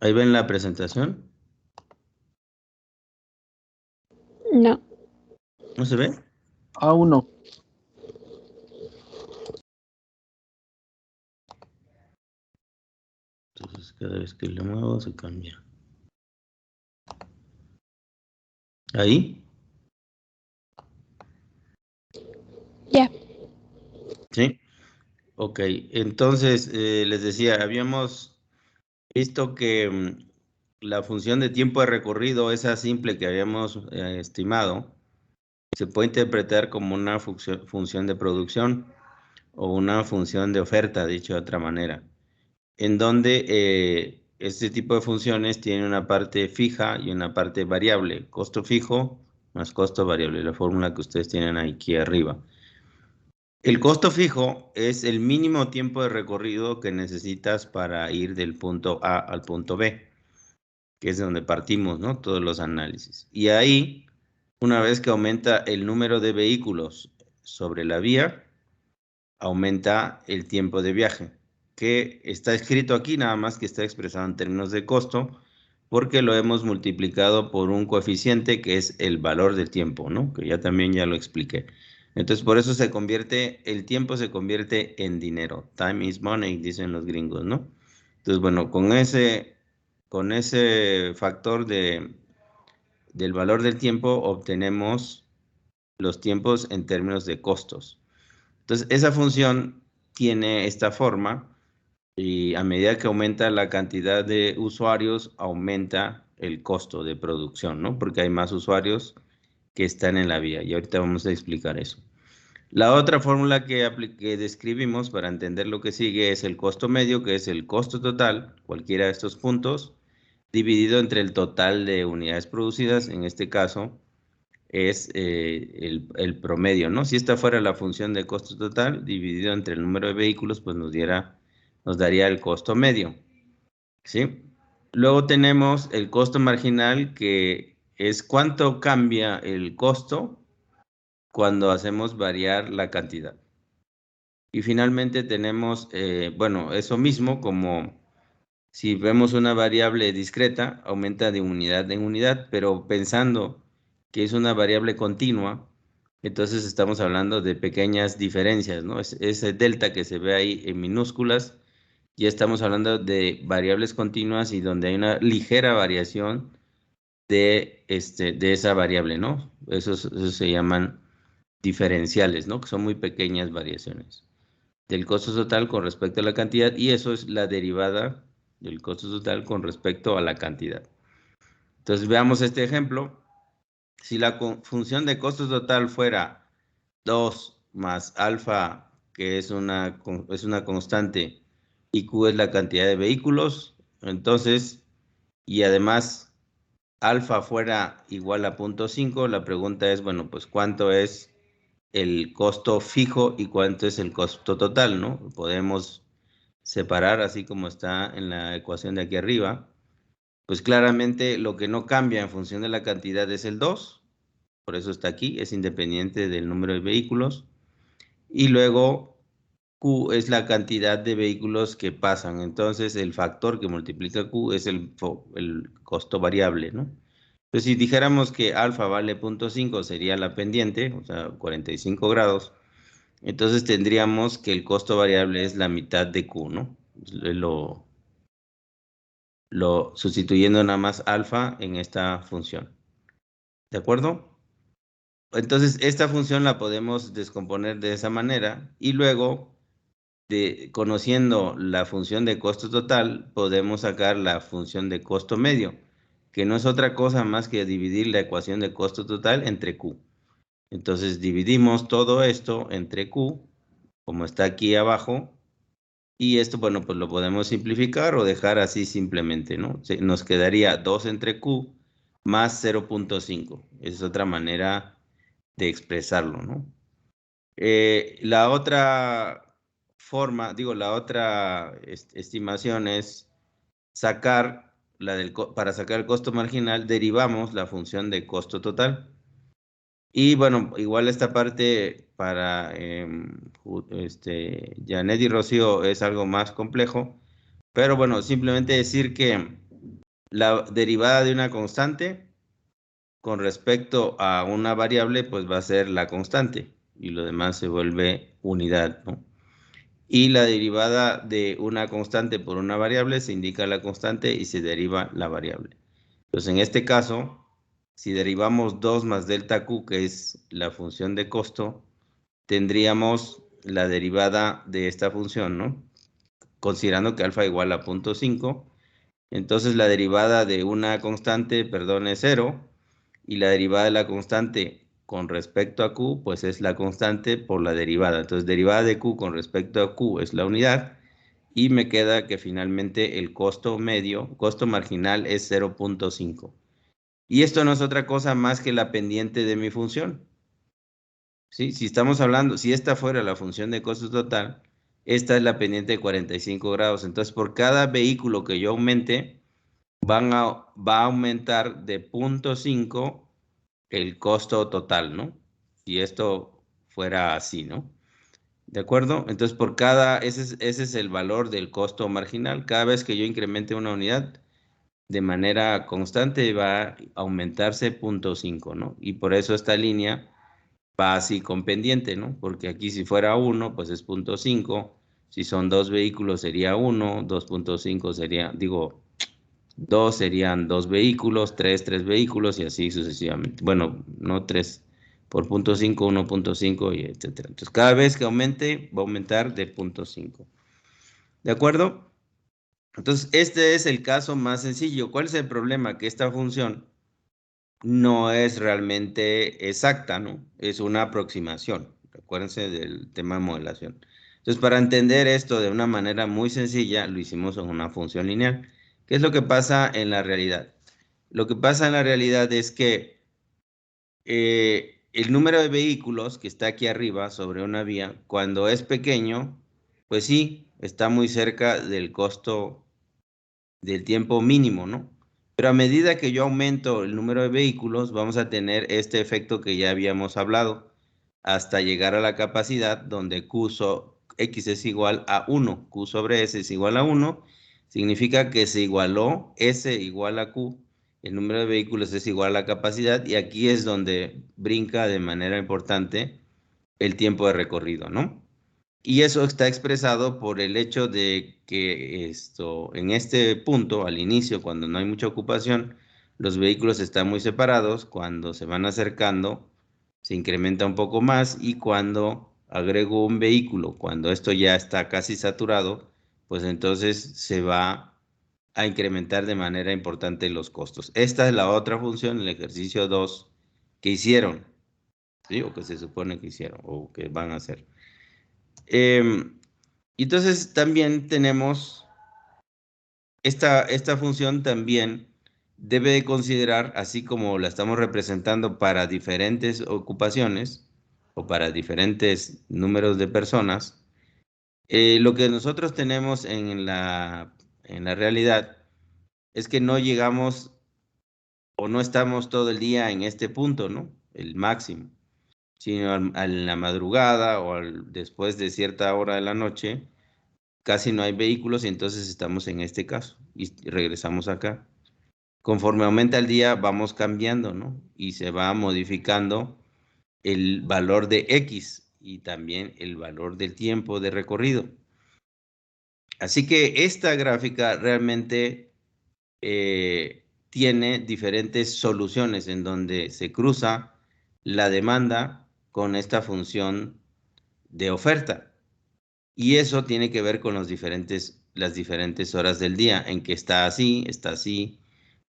Ahí ven la presentación. No. ¿No se ve? Aún no. Entonces cada vez que le muevo se cambia. ¿Ahí? Ya. Sí. Ok, entonces les decía, habíamos visto que la función de tiempo de recorrido, esa simple que habíamos estimado, se puede interpretar como una función de producción o una función de oferta, dicho de otra manera, en donde este tipo de funciones tienen una parte fija y una parte variable, costo fijo más costo variable, la fórmula que ustedes tienen aquí arriba. El costo fijo es el mínimo tiempo de recorrido que necesitas para ir del punto A al punto B, que es de donde partimos, ¿no? Todos los análisis. Y ahí, una vez que aumenta el número de vehículos sobre la vía, aumenta el tiempo de viaje, que está escrito aquí, nada más que está expresado en términos de costo, porque lo hemos multiplicado por un coeficiente que es el valor del tiempo, ¿no? Que ya lo expliqué. Entonces, por eso el tiempo se convierte en dinero. Time is money, dicen los gringos, ¿no? Entonces, bueno, con ese factor del valor del tiempo obtenemos los tiempos en términos de costos. Entonces, esa función tiene esta forma y a medida que aumenta la cantidad de usuarios, aumenta el costo de producción, ¿no? Porque hay más usuarios que están en la vía y ahorita vamos a explicar eso. La otra fórmula que describimos para entender lo que sigue es el costo medio, que es el costo total, cualquiera de estos puntos, dividido entre el total de unidades producidas, en este caso es el promedio, ¿no? Si esta fuera la función de costo total, dividido entre el número de vehículos, pues nos daría el costo medio, ¿sí? Luego tenemos el costo marginal, que es cuánto cambia el costo cuando hacemos variar la cantidad. Y finalmente tenemos, bueno, eso mismo, como si vemos una variable discreta, aumenta de unidad en unidad, pero pensando que es una variable continua, entonces estamos hablando de pequeñas diferencias, ¿no? Ese delta que se ve ahí en minúsculas, ya estamos hablando de variables continuas y donde hay una ligera variación de esa variable, ¿no? Esos se llaman diferenciales, ¿no? Que son muy pequeñas variaciones del costo total con respecto a la cantidad, y eso es la derivada del costo total con respecto a la cantidad. Entonces veamos este ejemplo. Si la función de costo total fuera 2 más alfa, que es una constante, y Q es la cantidad de vehículos, entonces, y además alfa fuera igual a 0.5, la pregunta es, bueno, pues ¿cuánto es el costo fijo y cuánto es el costo total, ¿no? Podemos separar así como está en la ecuación de aquí arriba. Pues claramente lo que no cambia en función de la cantidad es el 2, por eso está aquí, es independiente del número de vehículos. Y luego Q es la cantidad de vehículos que pasan, entonces el factor que multiplica Q es el costo variable, ¿no? Entonces, si dijéramos que alfa vale 0.5, sería la pendiente, o sea, 45 grados, entonces tendríamos que el costo variable es la mitad de Q, ¿no? Sustituyendo nada más alfa en esta función. ¿De acuerdo? Entonces, esta función la podemos descomponer de esa manera y luego, conociendo la función de costo total, podemos sacar la función de costo medio, que no es otra cosa más que dividir la ecuación de costo total entre Q. Entonces, dividimos todo esto entre Q, como está aquí abajo, y esto, bueno, pues lo podemos simplificar o dejar así simplemente, ¿no? Nos quedaría 2 entre Q más 0.5. Es otra manera de expresarlo, ¿no? La otra forma, digo, la otra estimación es sacar para sacar el costo marginal, derivamos la función de costo total. Y bueno, igual esta parte para Janet y Rocío es algo más complejo, pero bueno, simplemente decir que La derivada de una constante con respecto a una variable, pues va a ser la constante y lo demás se vuelve unidad, ¿no? Y la derivada de una constante por una variable se indica la constante y se deriva la variable. Entonces, en este caso, si derivamos 2 más delta Q, que es la función de costo, tendríamos la derivada de esta función, ¿no? Considerando que alfa igual a 0.5, entonces la derivada de una constante, perdón, es 0, y la derivada de la constante con respecto a Q, pues es la constante por la derivada. Entonces, derivada de Q con respecto a Q es la unidad, y me queda que finalmente el costo medio, costo marginal es 0.5. Y esto no es otra cosa más que la pendiente de mi función. ¿Sí? Si estamos hablando, si esta fuera la función de costo total, esta es la pendiente de 45 grados. Entonces, por cada vehículo que yo aumente, va a aumentar de 0.5 el costo total, ¿no? Si esto fuera así, ¿no? ¿De acuerdo? Entonces, ese es el valor del costo marginal. Cada vez que yo incremente una unidad de manera constante, va a aumentarse 0.5, ¿no? Y por eso esta línea va así con pendiente, ¿no? Porque aquí si fuera 1, pues es 0.5. Si son 2 vehículos sería 1, 2.5 sería, digo, 2 serían 2 vehículos, 3 vehículos y así sucesivamente. Bueno, no 3, por 0.5, 1.5 y etcétera. Entonces, cada vez que aumente, va a aumentar de 0.5. ¿De acuerdo? Entonces, este es el caso más sencillo. ¿Cuál es el problema? Que esta función no es realmente exacta, ¿no? Es una aproximación. Acuérdense del tema de modelación. Entonces, para entender esto de una manera muy sencilla, lo hicimos en una función lineal. ¿Qué es lo que pasa en la realidad? Lo que pasa en la realidad es que el número de vehículos que está aquí arriba sobre una vía, cuando es pequeño, pues sí, está muy cerca del costo del tiempo mínimo, ¿no? Pero a medida que yo aumento el número de vehículos, vamos a tener este efecto que ya habíamos hablado, hasta llegar a la capacidad donde X es igual a 1, Q sobre S es igual a 1, significa que se igualó S igual a Q, el número de vehículos es igual a la capacidad, y aquí es donde brinca de manera importante el tiempo de recorrido, ¿no? Y eso está expresado por el hecho de que en este punto, al inicio, cuando no hay mucha ocupación, los vehículos están muy separados. Cuando se van acercando, se incrementa un poco más, y cuando agrego un vehículo, cuando esto ya está casi saturado, pues entonces se va a incrementar de manera importante los costos. Esta es la otra función, el ejercicio 2, que hicieron, ¿sí? O que se supone que hicieron, o que van a hacer. Entonces también tenemos esta función también debe de considerar, así como la estamos representando para diferentes ocupaciones o para diferentes números de personas, lo que nosotros tenemos en la realidad es que no llegamos o no estamos todo el día en este punto, ¿no? El máximo, sino a la madrugada o después de cierta hora de la noche casi no hay vehículos y entonces estamos en este caso y regresamos acá. Conforme aumenta el día vamos cambiando, ¿no? Y se va modificando el valor de X y también el valor del tiempo de recorrido. Así que esta gráfica realmente tiene diferentes soluciones en donde se cruza la demanda con esta función de oferta. Y eso tiene que ver con las diferentes horas del día, en que está así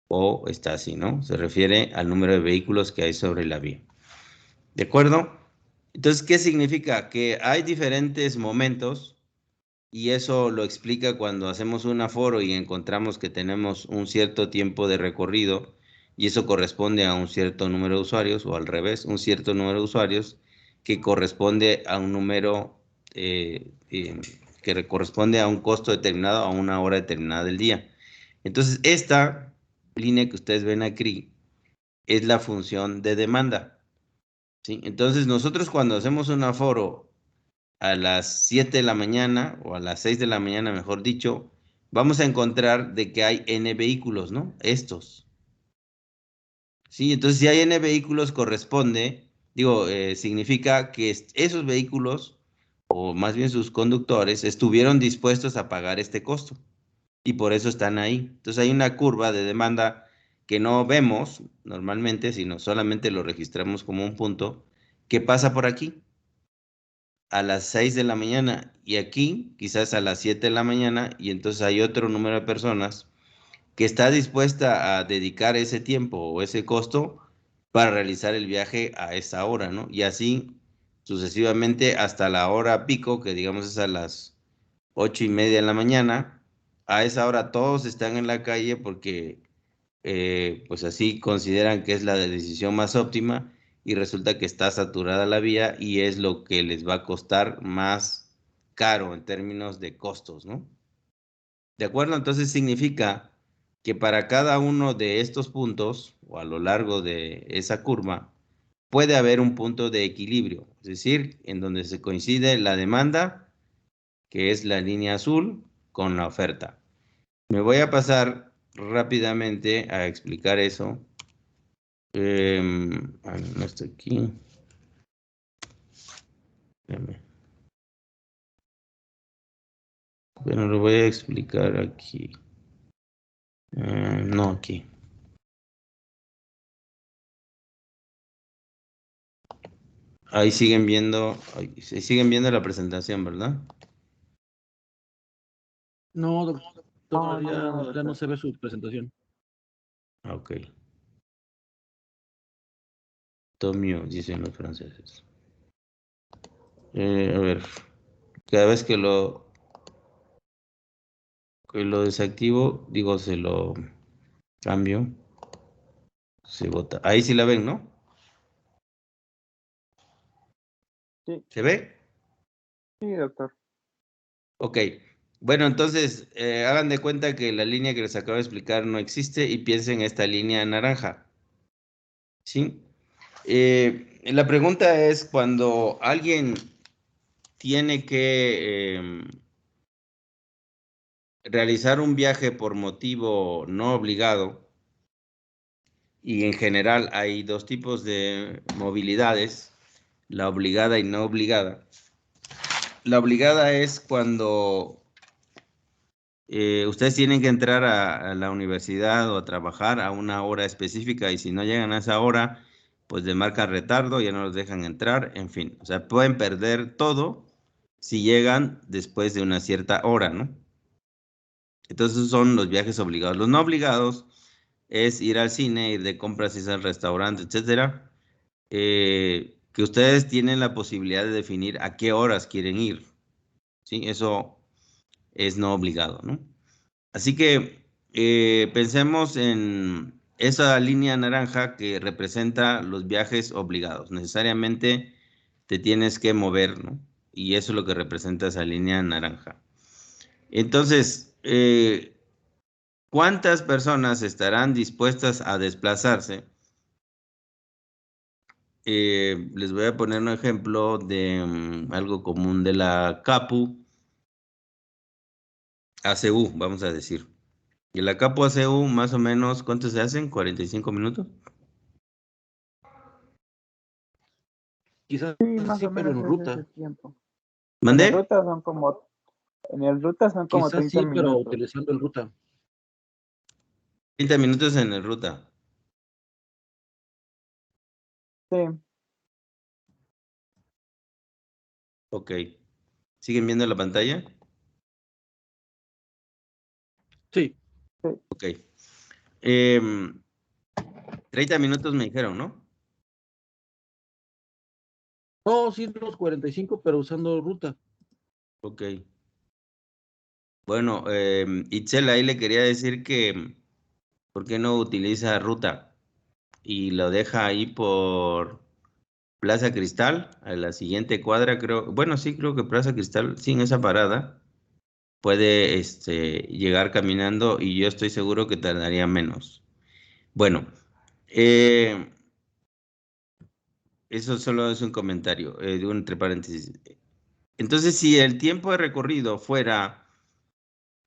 o está así, ¿no? Se refiere al número de vehículos que hay sobre la vía. ¿De acuerdo? Entonces, ¿qué significa? Que hay diferentes momentos, y eso lo explica cuando hacemos un aforo y encontramos que tenemos un cierto tiempo de recorrido, y eso corresponde a un cierto número de usuarios, o al revés, un cierto número de usuarios que corresponde a un número que corresponde a un costo determinado, a una hora determinada del día. Entonces, esta línea que ustedes ven aquí es la función de demanda, ¿sí? Entonces, nosotros cuando hacemos un aforo a las 7 de la mañana, o a las 6 de la mañana, mejor dicho, vamos a encontrar de que hay n vehículos, ¿no? Estos. Sí, entonces si hay n vehículos corresponde, digo, significa que esos vehículos, o más bien sus conductores, estuvieron dispuestos a pagar este costo y por eso están ahí. Entonces hay una curva de demanda que no vemos normalmente, sino solamente lo registramos como un punto que pasa por aquí a las 6 de la mañana y aquí quizás a las 7 de la mañana y entonces hay otro número de personas que está dispuesta a dedicar ese tiempo o ese costo para realizar el viaje a esa hora, ¿no? Y así sucesivamente hasta la hora pico, que digamos es a las 8:30 de la mañana. A esa hora todos están en la calle porque pues así consideran que es la decisión más óptima y resulta que está saturada la vía y es lo que les va a costar más caro en términos de costos, ¿no? ¿De acuerdo? Entonces significa que para cada uno de estos puntos o a lo largo de esa curva puede haber un punto de equilibrio, es decir, en donde se coincide la demanda, que es la línea azul, con la oferta. Me voy a pasar rápidamente a explicar eso. No está aquí. Espérame. Bueno, lo voy a explicar aquí. No aquí. Ahí siguen viendo, siguen viendo la presentación, ¿verdad? No, doctor, No, ya no se ve su presentación. Ok. Tomio, dicen los franceses. A ver, cada vez que lo desactivo, digo, se lo cambio, se bota. Ahí sí la ven, ¿no? Sí, ¿Se ve? sí, doctor. Ok. Bueno, entonces, hagan de cuenta que la línea que les acabo de explicar no existe y piensen en esta línea naranja. ¿Sí? La pregunta es cuando alguien tiene que realizar un viaje por motivo no obligado, y en general hay dos tipos de movilidades, la obligada y no obligada. La obligada es cuando ustedes tienen que entrar a la universidad o a trabajar a una hora específica y si no llegan a esa hora, pues le marcan retardo, ya no los dejan entrar, en fin. O sea, pueden perder todo si llegan después de una cierta hora, ¿no? Entonces esos son los viajes obligados. Los no obligados es ir al cine, ir de compras, ir al restaurante, etcétera. Que ustedes tienen la posibilidad de definir a qué horas quieren ir. ¿Sí? Eso es no obligado, ¿no? Así que pensemos en esa línea naranja que representa los viajes obligados. Necesariamente te tienes que mover, ¿no? Y eso es lo que representa esa línea naranja. Entonces, ¿cuántas personas estarán dispuestas a desplazarse? Les voy a poner un ejemplo de algo común de la CAPU a CU, vamos a decir. Y la CAPU a CU, más o menos, ¿cuántos se hacen? ¿45 minutos? Quizás Sí, más sí, o pero menos en es ruta. ese tiempo. En el ¿Mandé? ruta son como, en el ruta son como Quizás 30 sí, pero minutos. utilizando el ruta. 30 minutos en el ruta. Sí, Ok. ¿Siguen viendo la pantalla? Sí. sí, Ok. Em, 30 minutos me dijeron, ¿no? Oh, sí, los 45, pero usando ruta. Ok. Bueno, Itzel, ahí le quería decir que, ¿por qué no utiliza ruta? Y lo deja ahí por Plaza Cristal, a la siguiente cuadra, creo. Bueno, sí, creo que Plaza Cristal, sin esa parada, puede llegar caminando y yo estoy seguro que tardaría menos. Bueno, eh, eso solo es un comentario, entre paréntesis. Entonces, si el tiempo de recorrido fuera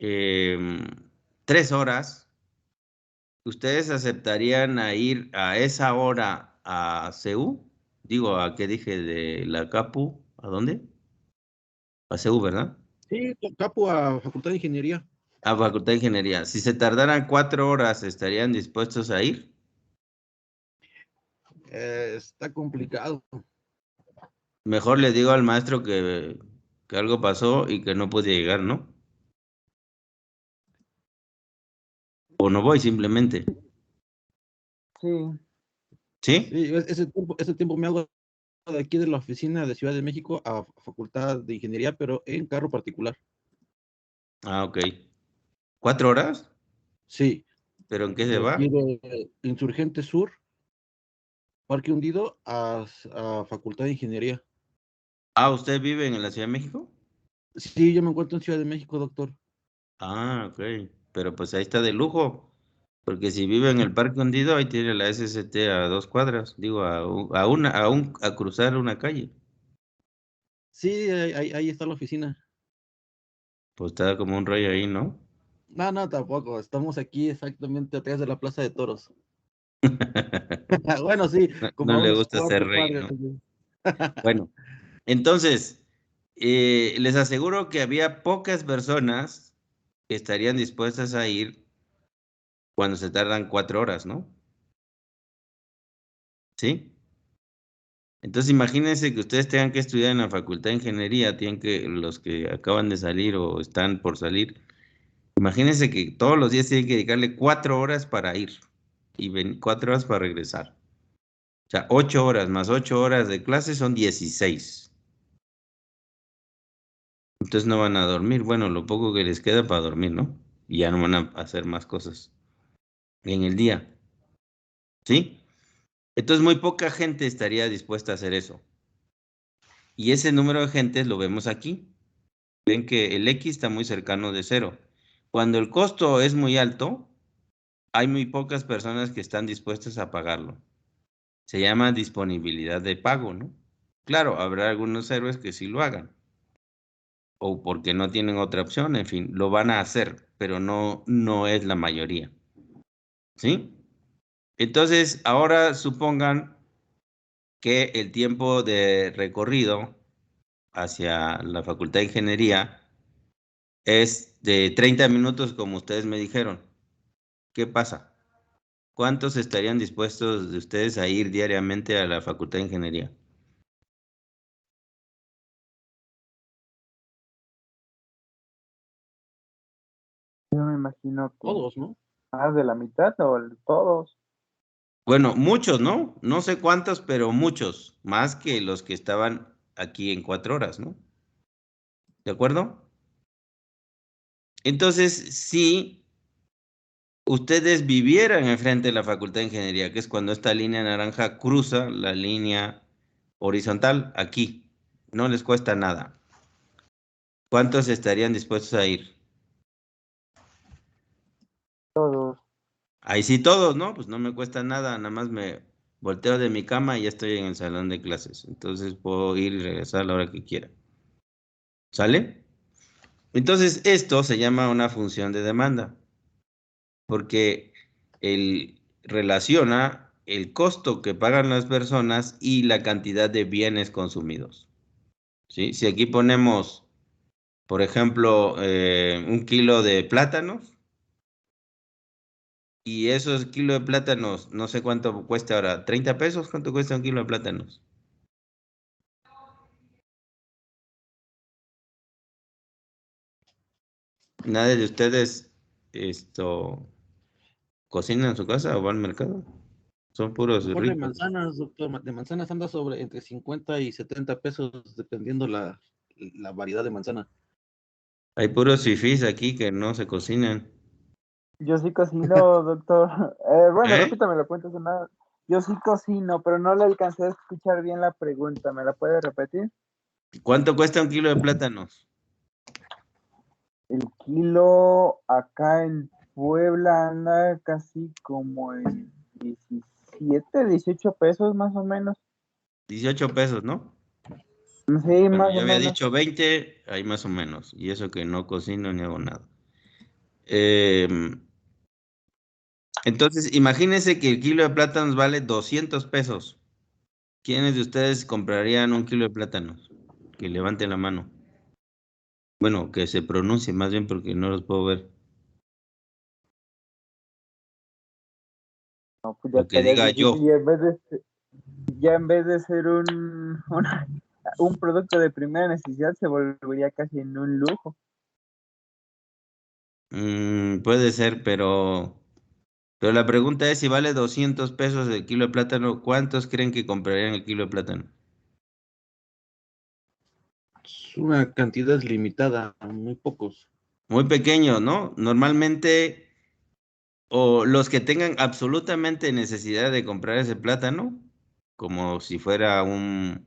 3 horas, ¿ustedes aceptarían a ir a esa hora a CU? Digo, ¿a qué dije de la Capu? ¿A dónde? A CU, ¿verdad? Sí, Capu a Facultad de Ingeniería. A Facultad de Ingeniería. Si se tardaran 4 horas, ¿estarían dispuestos a ir? Está complicado. Mejor le digo al maestro que algo pasó y que no puede llegar, ¿no? O no voy simplemente. Sí, ¿Sí? Sí, ese tiempo me hago de aquí de la oficina de Ciudad de México a Facultad de Ingeniería, pero en carro particular. Ah, ok. ¿4 horas? Sí, ¿Pero en qué se de aquí va? de Insurgente Sur, Parque Hundido, a Facultad de Ingeniería. Ah, ¿usted vive en la Ciudad de México? Sí, yo me encuentro en Ciudad de México, doctor. Ah, ok. Pero pues ahí está de lujo. Porque si vive en el Parque Hundido, ahí tiene la SST a 2 cuadras. Digo, a cruzar una calle. Sí, ahí está la oficina. Pues está como un rollo ahí, ¿no? No, no, tampoco. Estamos aquí exactamente atrás de la Plaza de Toros. Bueno, sí, No, como no a le unos gusta ser 4 cuadras. rey, ¿no? Bueno, entonces, les aseguro que había pocas personas que estarían dispuestas a ir cuando se tardan 4 horas, ¿no? ¿Sí? Entonces, imagínense que ustedes tengan que estudiar en la Facultad de Ingeniería, los que acaban de salir o están por salir, imagínense que todos los días tienen que dedicarle 4 horas para ir y 4 horas para regresar. O sea, 8 horas más 8 horas de clase son 16. Entonces no van a dormir. Bueno, lo poco que les queda para dormir, ¿no? Y ya no van a hacer más cosas en el día. ¿Sí? Entonces muy poca gente estaría dispuesta a hacer eso. Y ese número de gentes lo vemos aquí. Ven que el X está muy cercano de 0. Cuando el costo es muy alto, hay muy pocas personas que están dispuestas a pagarlo. Se llama disponibilidad de pago, ¿no? Claro, habrá algunos héroes que sí lo hagan, o porque no tienen otra opción, en fin, lo van a hacer, pero no es la mayoría, ¿sí? Entonces, ahora supongan que el tiempo de recorrido hacia la Facultad de Ingeniería es de 30 minutos, como ustedes me dijeron. ¿Qué pasa? ¿Cuántos estarían dispuestos de ustedes a ir diariamente a la Facultad de Ingeniería? yo me imagino que Todos, ¿no? más de la mitad o todos. Bueno, muchos, ¿no? No sé cuántos, pero muchos, más que los que estaban aquí en 4 horas, ¿no? ¿De acuerdo? Entonces, si ustedes vivieran enfrente de la Facultad de Ingeniería, que es cuando esta línea naranja cruza la línea horizontal aquí, no les cuesta nada. ¿Cuántos estarían dispuestos a ir? Todos. Ahí sí todos, ¿no? Pues no me cuesta nada, nada más me volteo de mi cama y ya estoy en el salón de clases. Entonces puedo ir y regresar a la hora que quiera. ¿Sale? Entonces esto se llama una función de demanda, porque él relaciona el costo que pagan las personas y la cantidad de bienes consumidos. ¿Sí? Si aquí ponemos, por ejemplo, 1 kilo de plátanos, y esos kilos de plátanos, no sé cuánto cuesta ahora, 30 pesos, ¿cuánto cuesta 1 kilo de plátanos? ¿Nadie de ustedes esto cocina en su casa o va al mercado? Son puros Mejor de ricos. manzanas, doctor. De manzanas anda sobre entre 50 y 70 pesos, dependiendo la variedad de manzana. Hay puros fifís aquí que no se cocinan. Yo sí cocino, doctor. Bueno, ¿Eh? repítame la cuenta. Yo sí cocino, pero no le alcancé a escuchar bien la pregunta. ¿Me la puede repetir? ¿Cuánto cuesta 1 kilo de plátanos? El kilo acá en Puebla anda casi como en 17, 18 pesos más o menos. 18 pesos, ¿no? Sí, Bueno, más yo o había menos. dicho 20, ahí más o menos. Y eso que no cocino ni hago nada. Entonces, imagínense que el kilo de plátanos vale 200 pesos. ¿Quiénes de ustedes comprarían un kilo de plátanos? Que levanten la mano. Bueno, que se pronuncie más bien porque no los puedo ver. No, pues ya O que estaría diga yo. difícil. Ya en vez de ser un producto de primera necesidad, se volvería casi en un lujo. Puede ser, pero la pregunta es si vale 200 pesos el kilo de plátano, ¿cuántos creen que comprarían el kilo de plátano? Es una cantidad limitada, muy pocos. Muy pequeño, ¿no? Normalmente, o los que tengan absolutamente necesidad de comprar ese plátano, como si fuera un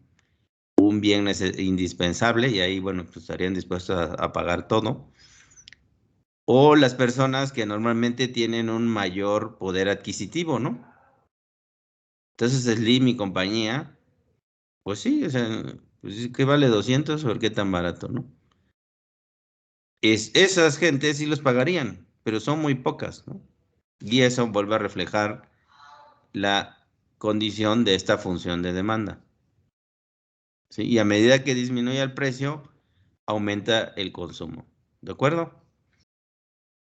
bien indispensable, y ahí, bueno, pues estarían dispuestos a pagar todo. O las personas que normalmente tienen un mayor poder adquisitivo, ¿no? Entonces, Slim y compañía, pues sí, o sea, pues, ¿qué vale 200 o qué tan barato, no? Esas gentes sí los pagarían, pero son muy pocas, ¿no? Y eso vuelve a reflejar la condición de esta función de demanda, ¿sí? Y a medida que disminuye el precio, aumenta el consumo, ¿de acuerdo?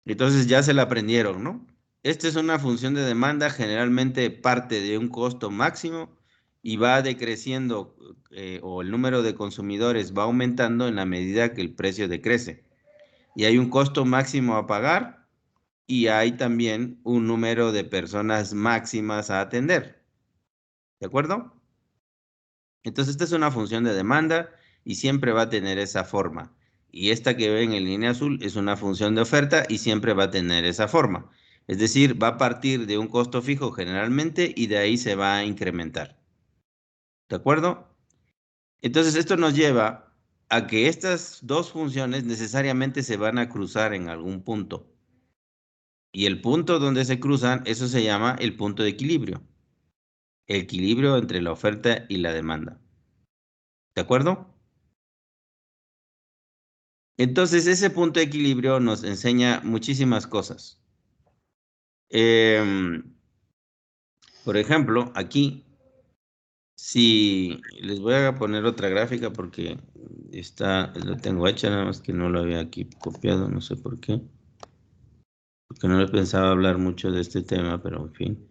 Entonces ya se la aprendieron, ¿no? Esta es una función de demanda, generalmente parte de un costo máximo y va decreciendo o el número de consumidores va aumentando en la medida que el precio decrece. Y hay un costo máximo a pagar y hay también un número de personas máximas a atender. ¿De acuerdo? Entonces esta es una función de demanda y siempre va a tener esa forma. Y esta que ven en línea azul es una función de oferta y siempre va a tener esa forma. Es decir, va a partir de un costo fijo generalmente y de ahí se va a incrementar. ¿De acuerdo? Entonces esto nos lleva a que estas dos funciones necesariamente se van a cruzar en algún punto. Y el punto donde se cruzan, eso se llama el punto de equilibrio. El equilibrio entre la oferta y la demanda. ¿De acuerdo? Entonces, ese punto de equilibrio nos enseña muchísimas cosas. Por ejemplo, aquí, si les voy a poner otra gráfica porque lo tengo hecha, nada más que no lo había aquí copiado, no sé por qué. Porque no le pensaba hablar mucho de este tema, pero en fin.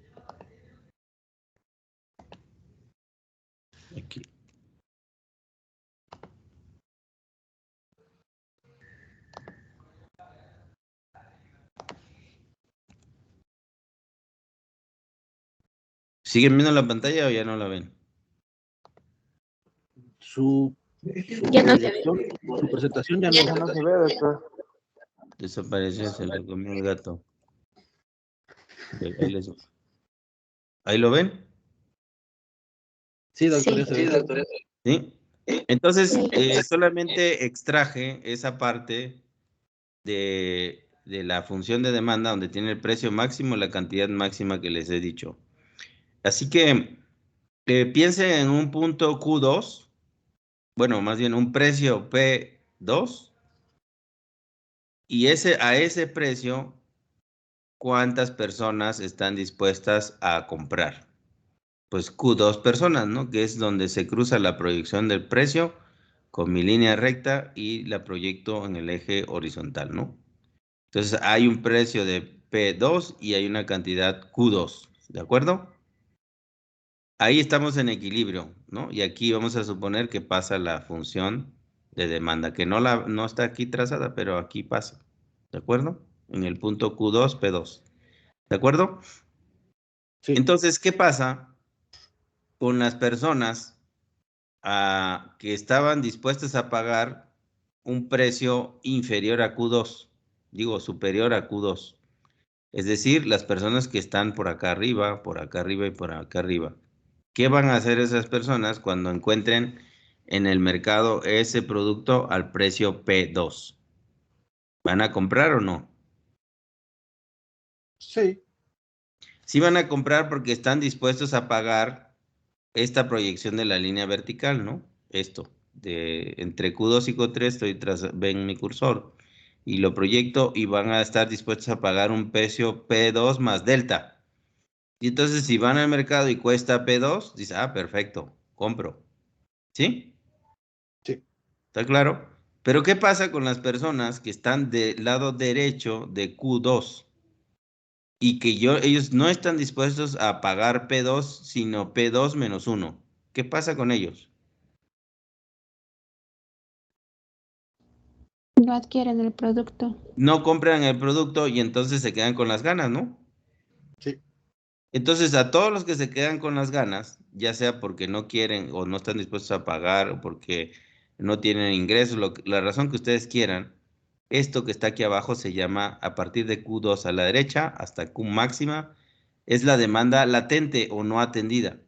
Aquí. ¿Siguen viendo la pantalla o ya no la ven? Su Ya no se ve. su presentación ya Ya no. no se ve, doctor. Desapareció, se lo comió el gato. ¿Ahí lo ven? Sí, doctor, Sí. ya se ve. ¿Sí? Entonces, Sí. solamente extraje esa parte de la función de demanda donde tiene el precio máximo y la cantidad máxima que les he dicho. Así que piensen en un punto Q2, bueno, más bien un precio P2, y a ese precio, ¿cuántas personas están dispuestas a comprar? Pues Q2 personas, ¿no? Que es donde se cruza la proyección del precio con mi línea recta y la proyecto en el eje horizontal, ¿no? Entonces hay un precio de P2 y hay una cantidad Q2, ¿de acuerdo? Ahí estamos en equilibrio, ¿no? Y aquí vamos a suponer que pasa la función de demanda, que no está aquí trazada, pero aquí pasa, ¿de acuerdo? En el punto Q2, P2, ¿de acuerdo? Sí. Entonces, ¿qué pasa con las personas que estaban dispuestas a pagar un precio inferior a Q2? Digo, superior a Q2. Es decir, las personas que están por acá arriba y por acá arriba. ¿Qué van a hacer esas personas cuando encuentren en el mercado ese producto al precio P2? ¿Van a comprar o no? Sí. Sí van a comprar porque están dispuestos a pagar esta proyección de la línea vertical, ¿no? Esto, entre Q2 y Q3, ven mi cursor. y lo proyecto y van a estar dispuestos a pagar un precio P2 más delta. Y entonces si van al mercado y cuesta P2, dice, ah, perfecto, compro. ¿Sí? Sí. ¿Está claro? Pero ¿qué pasa con las personas que están del lado derecho de Q2? Y que ellos no están dispuestos a pagar P2, sino P2 menos 1. ¿Qué pasa con ellos? No adquieren el producto. No compran el producto y entonces se quedan con las ganas, ¿no? Sí. Entonces, a todos los que se quedan con las ganas, ya sea porque no quieren o no están dispuestos a pagar o porque no tienen ingresos, la razón que ustedes quieran, esto que está aquí abajo se llama, a partir de Q2 a la derecha hasta Q máxima, es la demanda latente o no atendida.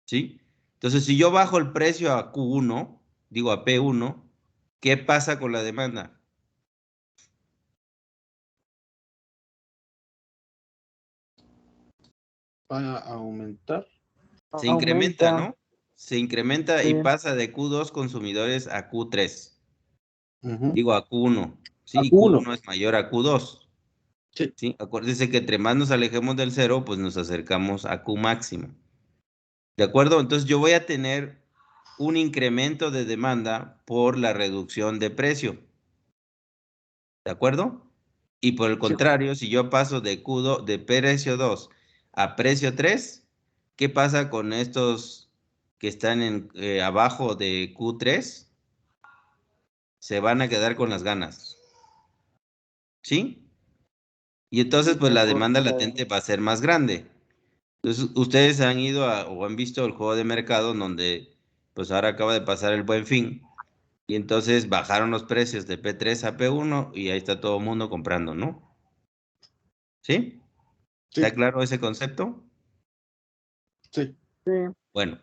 ¿Sí? Entonces, si yo bajo el precio a Q1, digo a P1, ¿qué pasa con la demanda? Va a aumentar. Se incrementa, Aumenta. ¿no? Se incrementa y Sí. pasa de Q2 consumidores a Q3. Ujú. Digo a Q1. Sí, A y Q1. Q1 es mayor a Q2. Sí. ¿Sí? Acuérdense que entre más nos alejemos del cero, pues nos acercamos a Q máximo. ¿De acuerdo? Entonces yo voy a tener un incremento de demanda por la reducción de precio. ¿De acuerdo? Y por el Sí. contrario, si yo paso de Q2, de precio 2 a precio 3, ¿qué pasa con estos que están abajo de Q3? Se van a quedar con las ganas. ¿Sí? Y entonces, pues la demanda latente va a ser más grande. Entonces, ustedes han ido o han visto el juego de mercado donde, pues ahora acaba de pasar el Buen Fin, y entonces bajaron los precios de P3 a P1 y ahí está todo el mundo comprando, ¿no? ¿Sí? ¿Está Sí. claro ese concepto? Sí. Sí. Bueno,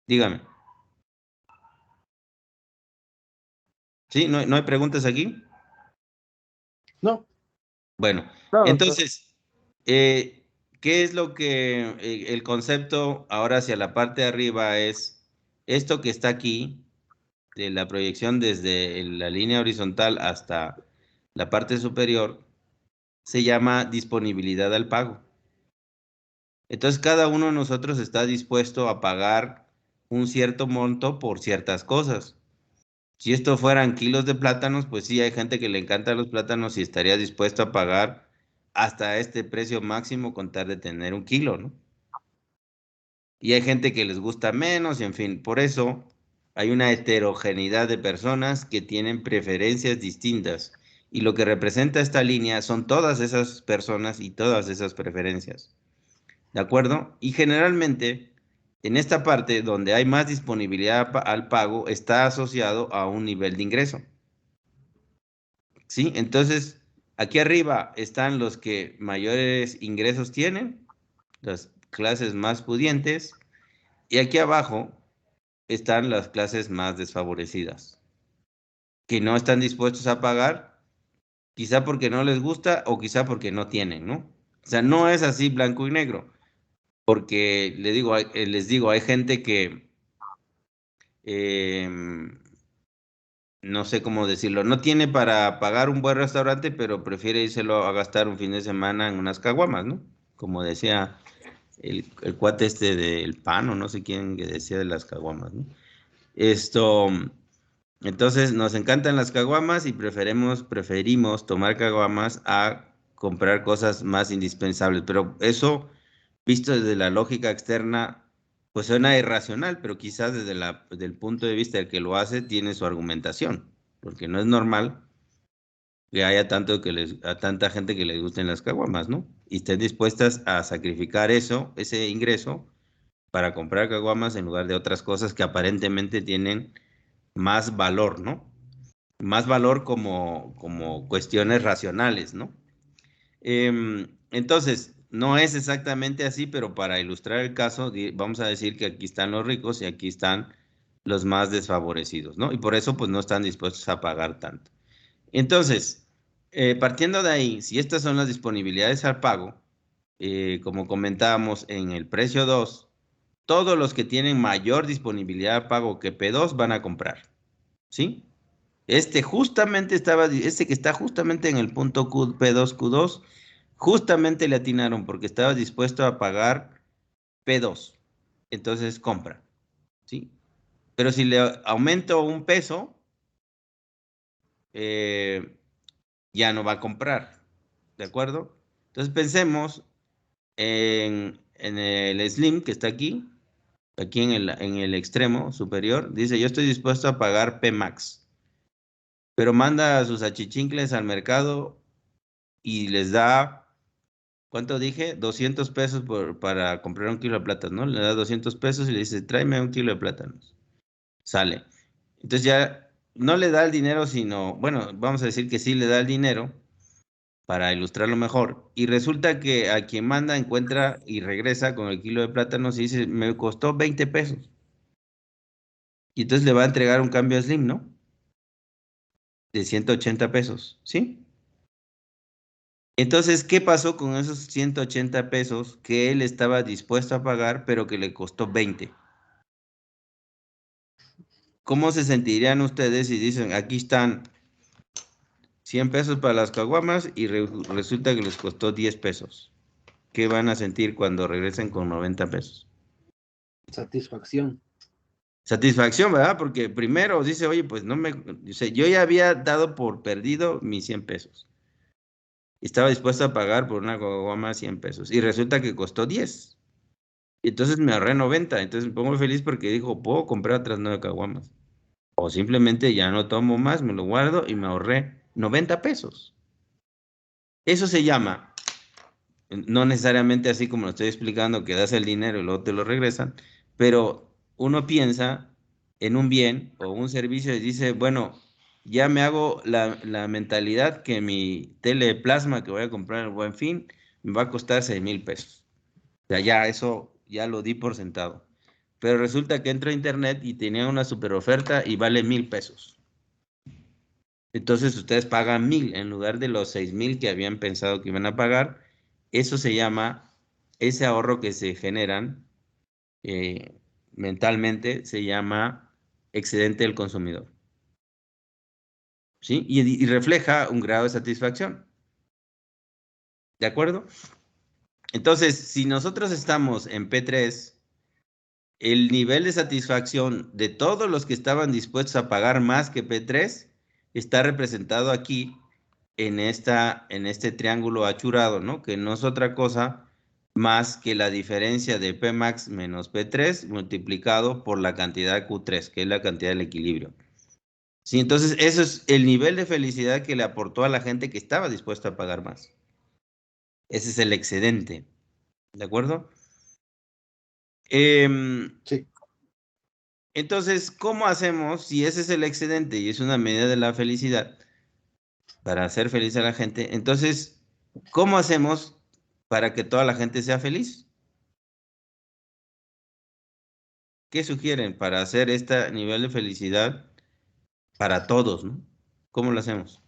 dígame. ¿Sí? ¿No hay preguntas aquí? No. Bueno, No, doctor. entonces, ¿qué es lo que el concepto ahora hacia la parte de arriba es esto que está aquí, de la proyección desde la línea horizontal hasta la parte superior, se llama disponibilidad al pago. Entonces, cada uno de nosotros está dispuesto a pagar un cierto monto por ciertas cosas. Si esto fueran kilos de plátanos, pues sí, hay gente que le encantan los plátanos y estaría dispuesto a pagar hasta este precio máximo con tal de tener un kilo, ¿no? Y hay gente que les gusta menos y en fin, por eso hay una heterogeneidad de personas que tienen preferencias distintas. Y lo que representa esta línea son todas esas personas y todas esas preferencias. ¿De acuerdo? Y generalmente, en esta parte donde hay más disponibilidad al pago, está asociado a un nivel de ingreso. ¿Sí? Entonces, aquí arriba están los que mayores ingresos tienen, las clases más pudientes, y aquí abajo están las clases más desfavorecidas, que no están dispuestos a pagar, quizá porque no les gusta o quizá porque no tienen, ¿no? O sea, no es así blanco y negro, porque les digo, hay gente que no sé cómo decirlo, no tiene para pagar un buen restaurante, pero prefiere írselo a gastar un fin de semana en unas caguamas, ¿no? Como decía el cuate este del pan, o no sé quién que decía de las caguamas, ¿no? Esto, entonces nos encantan las caguamas y preferimos tomar caguamas a comprar cosas más indispensables, pero eso, visto desde la lógica externa, pues suena irracional, pero quizás desde el punto de vista del que lo hace, tiene su argumentación, porque no es normal que haya a tanta gente que les gusten las caguamas, ¿no? Y estén dispuestas a sacrificar ese ingreso, para comprar caguamas en lugar de otras cosas que aparentemente tienen más valor, ¿no? Más valor como cuestiones racionales, ¿no? Entonces, no es exactamente así, pero para ilustrar el caso, vamos a decir que aquí están los ricos y aquí están los más desfavorecidos, ¿no? Y por eso, pues, no están dispuestos a pagar tanto. Entonces, partiendo de ahí, si estas son las disponibilidades al pago, como comentábamos en el precio 2, todos los que tienen mayor disponibilidad al pago que P2 van a comprar, ¿sí? Justamente este que está justamente en el punto P2, Q2, justamente le atinaron porque estaba dispuesto a pagar P2. Entonces compra, ¿sí? Pero si le aumento un peso, ya no va a comprar, ¿de acuerdo? Entonces pensemos en el Slim que está aquí en el extremo superior, dice, yo estoy dispuesto a pagar P-Max, pero manda a sus achichincles al mercado y les da, ¿cuánto dije? 200 pesos para comprar un kilo de plátanos, ¿no? Le da 200 pesos y le dice, tráeme un kilo de plátanos. Sale. Entonces ya no le da el dinero, sino, bueno, vamos a decir que sí le da el dinero para ilustrarlo mejor. Y resulta que a quien manda encuentra y regresa con el kilo de plátanos y dice, me costó 20 pesos. Y entonces le va a entregar un cambio a Slim, ¿no? De 180 pesos, ¿sí? Entonces, ¿qué pasó con esos 180 pesos que él estaba dispuesto a pagar, pero que le costó 20? ¿Cómo se sentirían ustedes si dicen, aquí están 100 pesos para las caguamas y resulta que les costó 10 pesos? ¿Qué van a sentir cuando regresen con 90 pesos? Satisfacción. Satisfacción, ¿verdad? Porque primero dice, oye, pues no me... Dice, yo ya había dado por perdido mis 100 pesos. Estaba dispuesto a pagar por una caguama 100 pesos. Y resulta que costó 10. Y entonces me ahorré 90. Entonces me pongo feliz porque dijo, puedo comprar otras 9 caguamas. O simplemente ya no tomo más, me lo guardo y me ahorré 90 pesos. Eso se llama, no necesariamente así como lo estoy explicando, que das el dinero y luego te lo regresan, pero uno piensa en un bien o un servicio y dice, bueno, ya me hago la mentalidad que mi teleplasma que voy a comprar en el Buen Fin me va a costar 6,000 pesos. O sea, ya eso ya lo di por sentado. Pero resulta que entro a internet y tenía una super oferta y vale 1,000 pesos. Entonces ustedes pagan 1,000 en lugar de los 6,000 que habían pensado que iban a pagar. Eso se llama, ese ahorro que se generan mentalmente, se llama excedente del consumidor. ¿Sí? Y refleja un grado de satisfacción. ¿De acuerdo? Entonces, si nosotros estamos en P3, el nivel de satisfacción de todos los que estaban dispuestos a pagar más que P3 está representado aquí en este triángulo achurado, ¿no? Que no es otra cosa más que la diferencia de Pmax menos P3 multiplicado por la cantidad de Q3, que es la cantidad del equilibrio. Sí, entonces eso es el nivel de felicidad que le aportó a la gente que estaba dispuesta a pagar más. Ese es el excedente, ¿de acuerdo? Sí. Entonces, ¿cómo hacemos si ese es el excedente y es una medida de la felicidad para hacer feliz a la gente? Entonces, ¿cómo hacemos para que toda la gente sea feliz? ¿Qué sugieren para hacer este nivel de felicidad para todos, ¿no? ¿Cómo lo hacemos?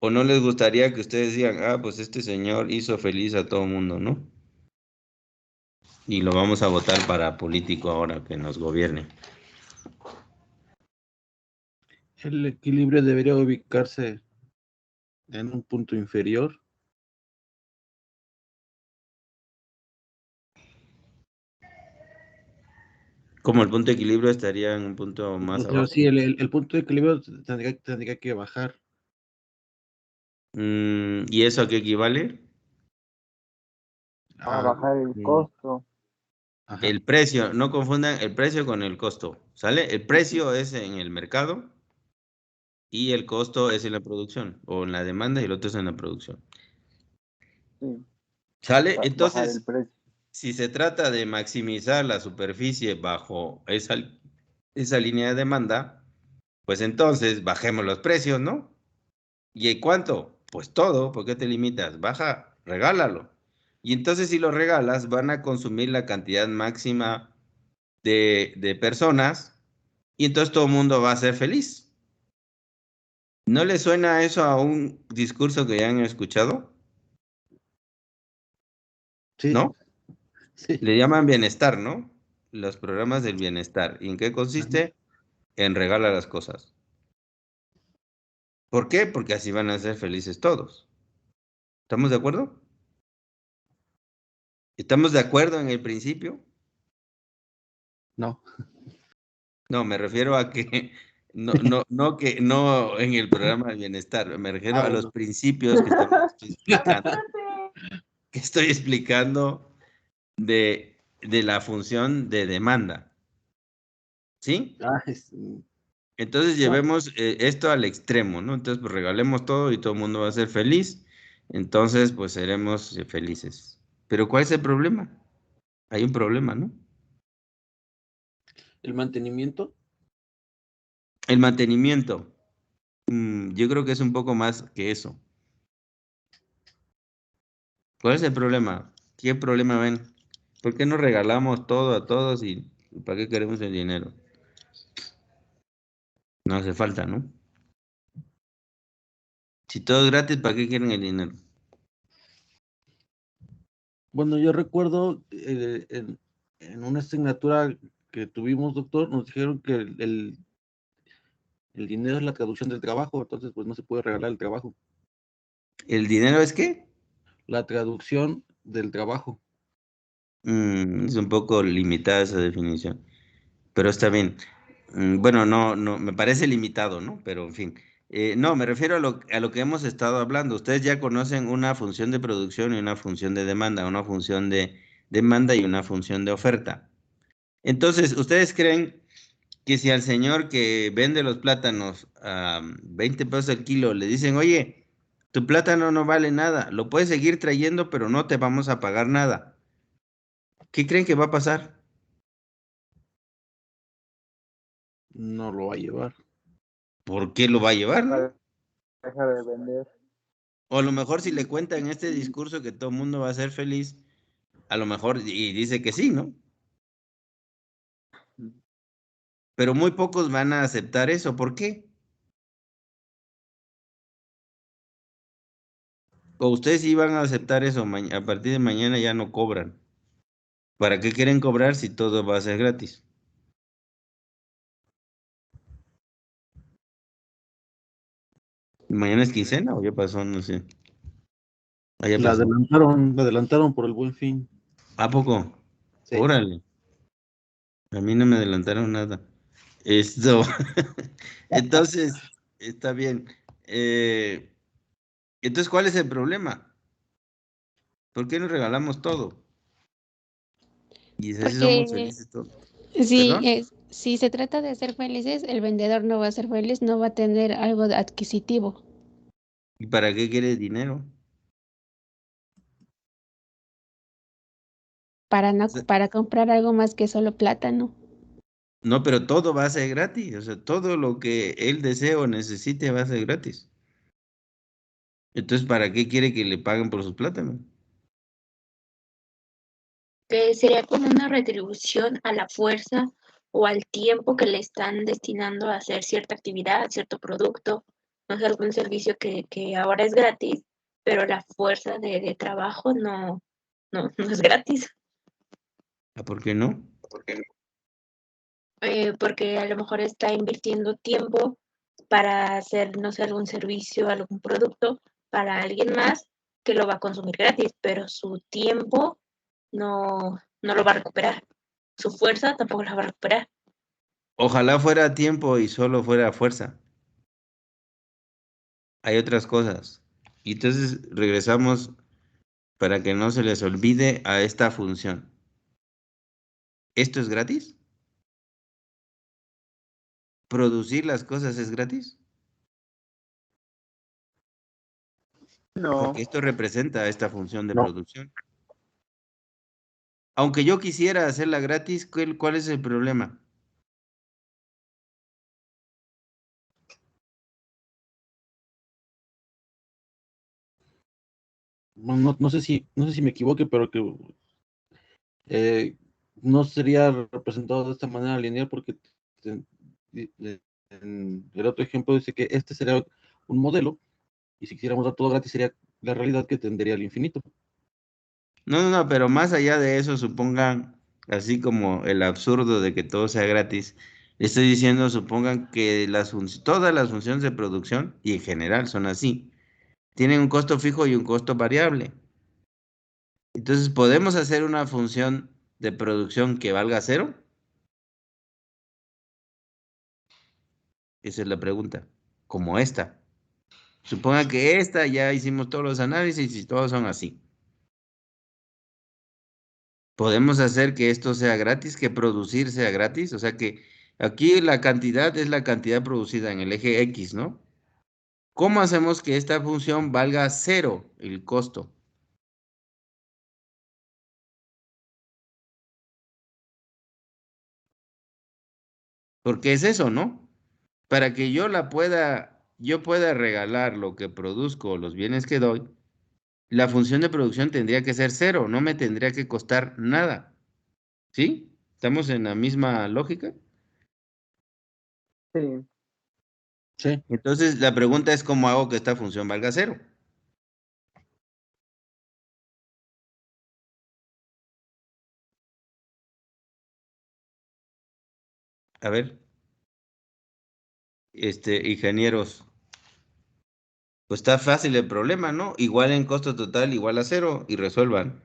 ¿O no les gustaría que ustedes digan, ah, pues este señor hizo feliz a todo el mundo, ¿no? Y lo vamos a votar para político ahora que nos gobierne. El equilibrio debería ubicarse en un punto inferior. Como el punto de equilibrio estaría en un punto más O sea, abajo. sí, el punto de equilibrio tendría que bajar. ¿Y eso a qué equivale? A bajar el costo. Ajá. El precio, no confundan el precio con el costo, ¿sale? El precio es en el mercado y el costo es en la producción, o en la demanda y el otro es en la producción. Sí, ¿Sale? bajar el Entonces, precio. si se trata de maximizar la superficie bajo esa línea de demanda, pues entonces bajemos los precios, ¿no? ¿Y cuánto? Pues todo, ¿por qué te limitas? Baja, regálalo. Y entonces si lo regalas, van a consumir la cantidad máxima de personas y entonces todo el mundo va a ser feliz. ¿No le suena eso a un discurso que ya han escuchado? Sí, ¿No? sí. Le llaman bienestar, ¿no? los programas del bienestar. ¿Y en qué consiste? En regala las cosas. ¿Por qué? Porque así van a ser felices todos. ¿Estamos de acuerdo? ¿Estamos de acuerdo en el principio? No. No, me refiero a que no en el programa del bienestar, me refiero a los Bueno. principios que estoy explicando de la función de demanda. ¿Sí? Entonces llevemos esto al extremo, ¿no? Entonces, pues regalemos todo y todo el mundo va a ser feliz. Entonces, pues seremos felices. Pero ¿cuál es el problema? Hay un problema, ¿no? El mantenimiento. El mantenimiento. Yo creo que es un poco más que eso. ¿Cuál es el problema? ¿Qué problema ven? ¿Por qué no regalamos todo a todos y para qué queremos el dinero? No hace falta, ¿no? Si todo es gratis, ¿para qué quieren el dinero? Bueno, yo recuerdo en una asignatura que tuvimos, doctor, nos dijeron que el dinero es la traducción del trabajo, entonces pues no se puede regalar el trabajo. ¿El dinero es qué? La traducción del trabajo. Es un poco limitada esa definición, pero está bien. Bueno, no, me parece limitado, ¿no? Pero en fin. No, me refiero a lo que hemos estado hablando. Ustedes ya conocen una función de producción y una función de demanda, una función de demanda y una función de oferta. Entonces, ¿ustedes creen que si al señor que vende los plátanos a 20 pesos el kilo le dicen, oye, tu plátano no vale nada, lo puedes seguir trayendo, pero no te vamos a pagar nada? ¿Qué creen que va a pasar? No lo va a llevar. ¿Por qué lo va a llevar, no? Deja de vender. O a lo mejor si le cuentan este discurso que todo el mundo va a ser feliz, a lo mejor y dice que sí, ¿no? Pero muy pocos van a aceptar eso. ¿Por qué? O ustedes iban a aceptar eso, a partir de mañana ya no cobran. ¿Para qué quieren cobrar si todo va a ser gratis? ¿Mañana es quincena o ya pasó? No sé. Ah, ya La pasó. adelantaron por el Buen Fin. ¿A poco? Sí. Órale. A mí no me adelantaron nada. Esto. Entonces, está bien. Entonces, ¿cuál es el problema? ¿Por qué nos regalamos todo? Y así somos Porque felices todos. ¿Perdón? si se trata de ser felices, el vendedor no va a ser feliz, no va a tener algo de adquisitivo ¿Y para qué quieres dinero? O sea, para comprar algo más que solo plátano. no, pero todo va a ser gratis. O sea, todo lo que él desee o necesite va a ser gratis. Entonces, ¿para qué quiere que le paguen por sus plátanos? Que sería como una retribución a la fuerza o al tiempo que le están destinando a hacer cierta actividad, cierto producto, no sé, algún servicio que ahora es gratis, pero la fuerza de trabajo no es gratis, ¿Ah, por qué no? porque a lo mejor está invirtiendo tiempo para hacer, no sé, algún servicio, algún producto para alguien más que lo va a consumir gratis, pero su tiempo no lo va a recuperar. Su fuerza tampoco la va a recuperar. Ojalá fuera a tiempo y solo fuera a fuerza. Hay otras cosas. Y entonces regresamos para que no se les olvide a esta función. ¿Esto es gratis? ¿Producir las cosas es gratis? No, Porque esto representa esta función de No. producción. Aunque yo quisiera hacerla gratis, ¿cuál es el problema? No sé si me equivoque, pero que no sería representado de esta manera lineal porque en el otro ejemplo dice que este sería un modelo y si quisiéramos dar todo gratis sería la realidad que tendría el infinito. No, pero más allá de eso, supongan así como el absurdo de que todo sea gratis, estoy diciendo, supongan que todas las funciones de producción, y en general son así, tienen un costo fijo y un costo variable. Entonces, ¿podemos hacer una función de producción que valga cero? Esa es la pregunta. Como esta. Suponga que esta ya hicimos todos los análisis y todos son así. ¿Podemos hacer que esto sea gratis, que producir sea gratis? O sea que aquí la cantidad es la cantidad producida en el eje X, ¿no? ¿Cómo hacemos que esta función valga cero el costo? Porque es eso, ¿no? Para que yo pueda regalar lo que produzco, los bienes que doy, la función de producción tendría que ser cero, no me tendría que costar nada. ¿Sí? ¿Estamos en la misma lógica? Sí, Sí. Entonces, la pregunta es cómo hago que esta función valga cero. A ver, ingenieros, pues está fácil el problema, ¿no? Igual en costo total, igual a cero y resuelvan.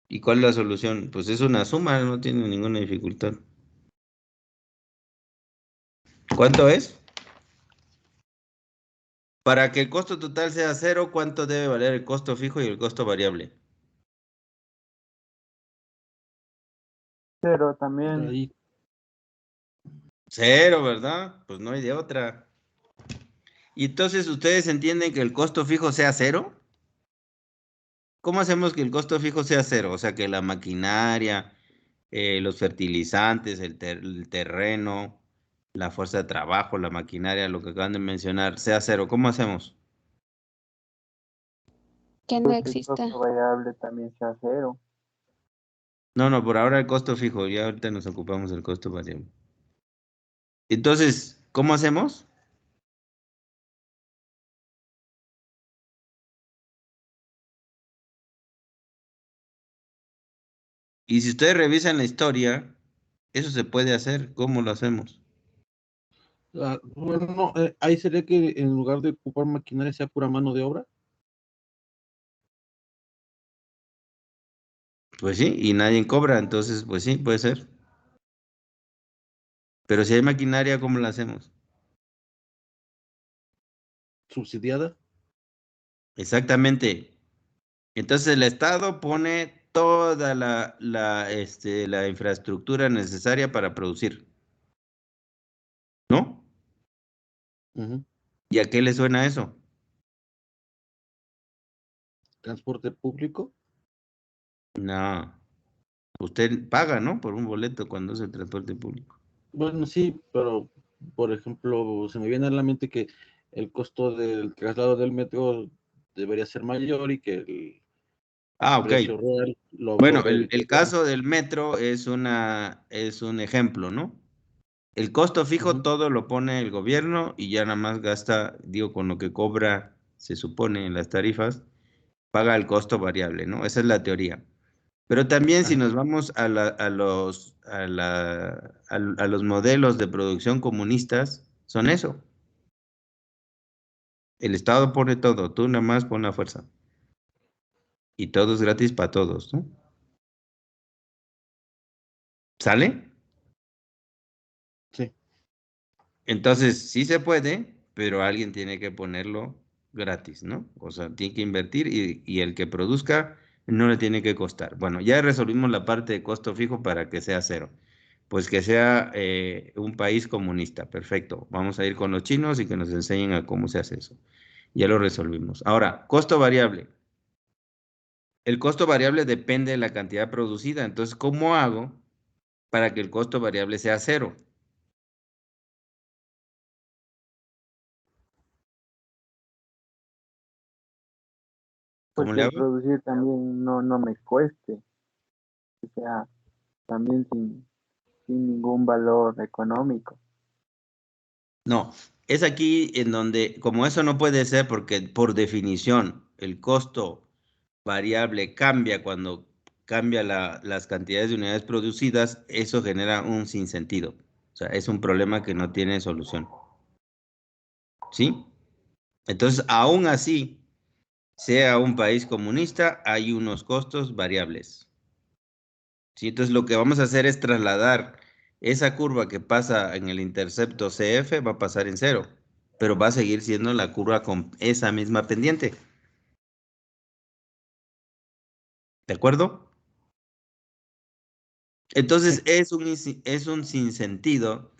¿Y cuál es la solución? Pues es una suma, no tiene ninguna dificultad. ¿Cuánto es? Para que el costo total sea cero, ¿cuánto debe valer el costo fijo y el costo variable? pero también, Ahí, Cero, ¿verdad? Pues no hay de otra. ¿Y entonces ustedes entienden que el costo fijo sea cero? ¿Cómo hacemos que el costo fijo sea cero? O sea, que la maquinaria, los fertilizantes, el terreno, la fuerza de trabajo, la maquinaria, lo que acaban de mencionar, sea cero. ¿Cómo hacemos? Que no pues el costo exista. variable también sea cero. No, no, por ahora el costo fijo, ya ahorita nos ocupamos del costo variable. Entonces, ¿cómo hacemos? Y si ustedes revisan la historia, eso se puede hacer. ¿Cómo lo hacemos? bueno, no, ahí sería que en lugar de ocupar maquinaria sea pura mano de obra. Pues sí, y nadie cobra, entonces, pues sí, puede ser. Pero si hay maquinaria, ¿cómo la hacemos? Subsidiada. Exactamente. Entonces el Estado pone toda la infraestructura necesaria para producir, ¿no? Ujú. ¿Y a qué le suena eso? Transporte público. No, usted paga, ¿no? Por un boleto cuando es el transporte público. Bueno, sí, pero por ejemplo, se me viene a la mente que el costo del traslado del metro debería ser mayor y que el Ah, ok. precio real lo Bueno, absorbe el el gobierno. caso del metro es un ejemplo, ¿no? El costo fijo Ujú. todo lo pone el gobierno y ya nada más gasta, digo, con lo que cobra, se supone en las tarifas, paga el costo variable, ¿no? Esa es la teoría. Pero también si Ajá. nos vamos a los modelos de producción comunistas, son eso. El Estado pone todo, tú nada más pon la fuerza. Y todo es gratis para todos, ¿no? ¿Sale? Sí. Entonces, sí se puede, pero alguien tiene que ponerlo gratis, ¿no? O sea, tiene que invertir y el que produzca no le tiene que costar. Bueno, ya resolvimos la parte de costo fijo para que sea cero. Pues que sea un país comunista. Perfecto. Vamos a ir con los chinos y que nos enseñen a cómo se hace eso. Ya lo resolvimos. Ahora, costo variable. El costo variable depende de la cantidad producida. Entonces, ¿cómo hago para que el costo variable sea cero? Pues ¿Cómo que le el hago? producir también no me cueste, o sea, también sin ningún valor económico. No, es aquí en donde, como eso no puede ser porque por definición el costo variable cambia cuando cambia las cantidades de unidades producidas, eso genera un sinsentido. O sea, es un problema que no tiene solución. ¿Sí? Entonces, aún así, sea un país comunista, hay unos costos variables. ¿Sí? Entonces, lo que vamos a hacer es trasladar esa curva que pasa en el intercepto CF, va a pasar en 0, pero va a seguir siendo la curva con esa misma pendiente. ¿De acuerdo? Entonces, es un sinsentido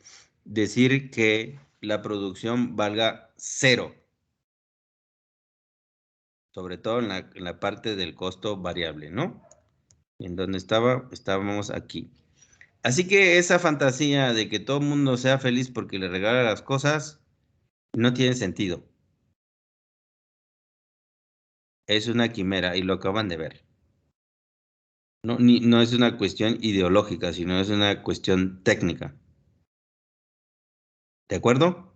decir que la producción valga 0, sobre todo en la parte del costo variable, ¿no? ¿En dónde estaba? Estábamos aquí. Así que esa fantasía de que todo el mundo sea feliz porque le regala las cosas no tiene sentido. Es una quimera y lo acaban de ver. No, no es una cuestión ideológica, sino es una cuestión técnica. ¿De acuerdo?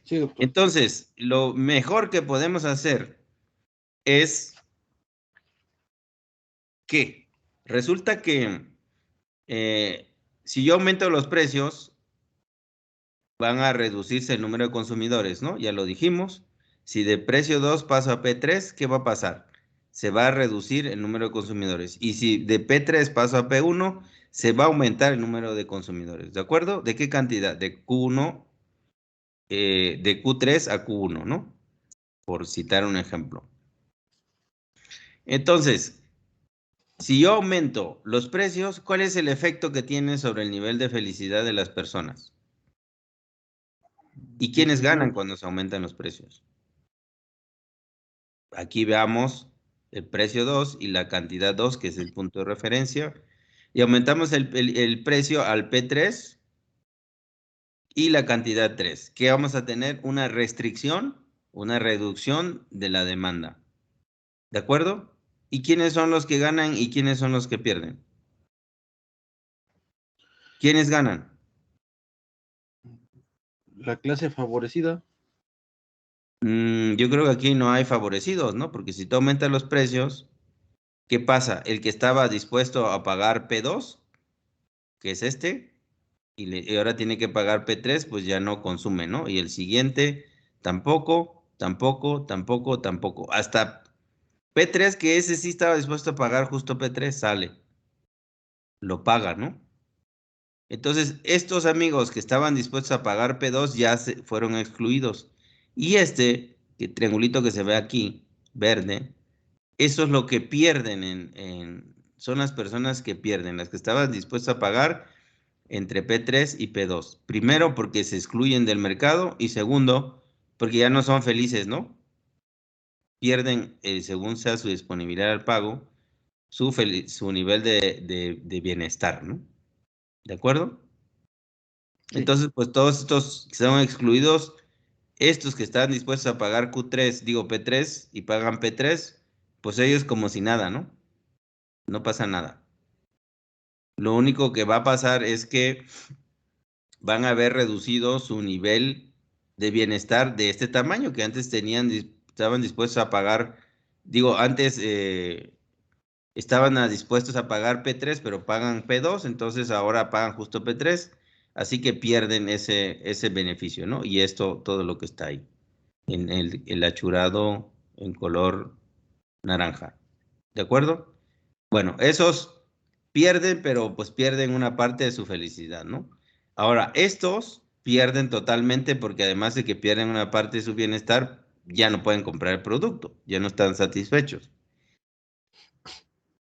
Sí, doctor. Entonces, lo mejor que podemos hacer es que resulta que si yo aumento los precios, van a reducirse el número de consumidores, ¿no? Ya lo dijimos. Si de precio 2 paso a P3, ¿qué va a pasar? Se va a reducir el número de consumidores. Y si de P3 paso a P1, se va a aumentar el número de consumidores, ¿de acuerdo? ¿De qué cantidad? De Q1, de Q3 a Q1, ¿no? Por citar un ejemplo. Entonces, si yo aumento los precios, ¿cuál es el efecto que tiene sobre el nivel de felicidad de las personas? ¿Y quiénes ganan cuando se aumentan los precios? Aquí veamos el precio 2 y la cantidad 2, que es el punto de referencia, y aumentamos el precio al P3 y la cantidad 3, que vamos a tener una restricción, una reducción de la demanda. ¿De acuerdo? ¿Y quiénes son los que ganan y quiénes son los que pierden? ¿Quiénes ganan? La clase favorecida. Yo creo que aquí no hay favorecidos, ¿no? Porque si tú aumentas los precios, ¿qué pasa? El que estaba dispuesto a pagar P2, que es este, y ahora tiene que pagar P3, pues ya no consume, ¿no? Y el siguiente tampoco, tampoco, tampoco, tampoco. Hasta P3, que ese sí estaba dispuesto a pagar justo P3, sale. Lo paga, ¿no? Entonces, estos amigos que estaban dispuestos a pagar P2 ya se fueron excluidos. Y este, que triangulito que se ve aquí, verde, eso es lo que pierden son las personas que pierden, las que estaban dispuestas a pagar entre P3 y P2. Primero, porque se excluyen del mercado y segundo, porque ya no son felices, ¿no? Pierden, según sea su disponibilidad al pago, su nivel de bienestar, ¿no? ¿De acuerdo? Sí. Entonces, pues todos estos que son excluidos, estos que están dispuestos a pagar Q3, digo P3 y pagan P3, pues ellos como si nada, ¿no? No pasa nada. Lo único que va a pasar es que van a haber reducido su nivel de bienestar de este tamaño que antes estaban dispuestos a pagar, digo, antes estaban dispuestos a pagar P3, pero pagan P2, entonces ahora pagan justo P3, así que pierden ese beneficio, ¿no? Y esto, todo lo que está ahí, en el achurado en color naranja, ¿de acuerdo? Bueno, esos pierden, pero pues pierden una parte de su felicidad, ¿no? Ahora, estos pierden totalmente porque además de que pierden una parte de su bienestar, ya no pueden comprar el producto, ya no están satisfechos.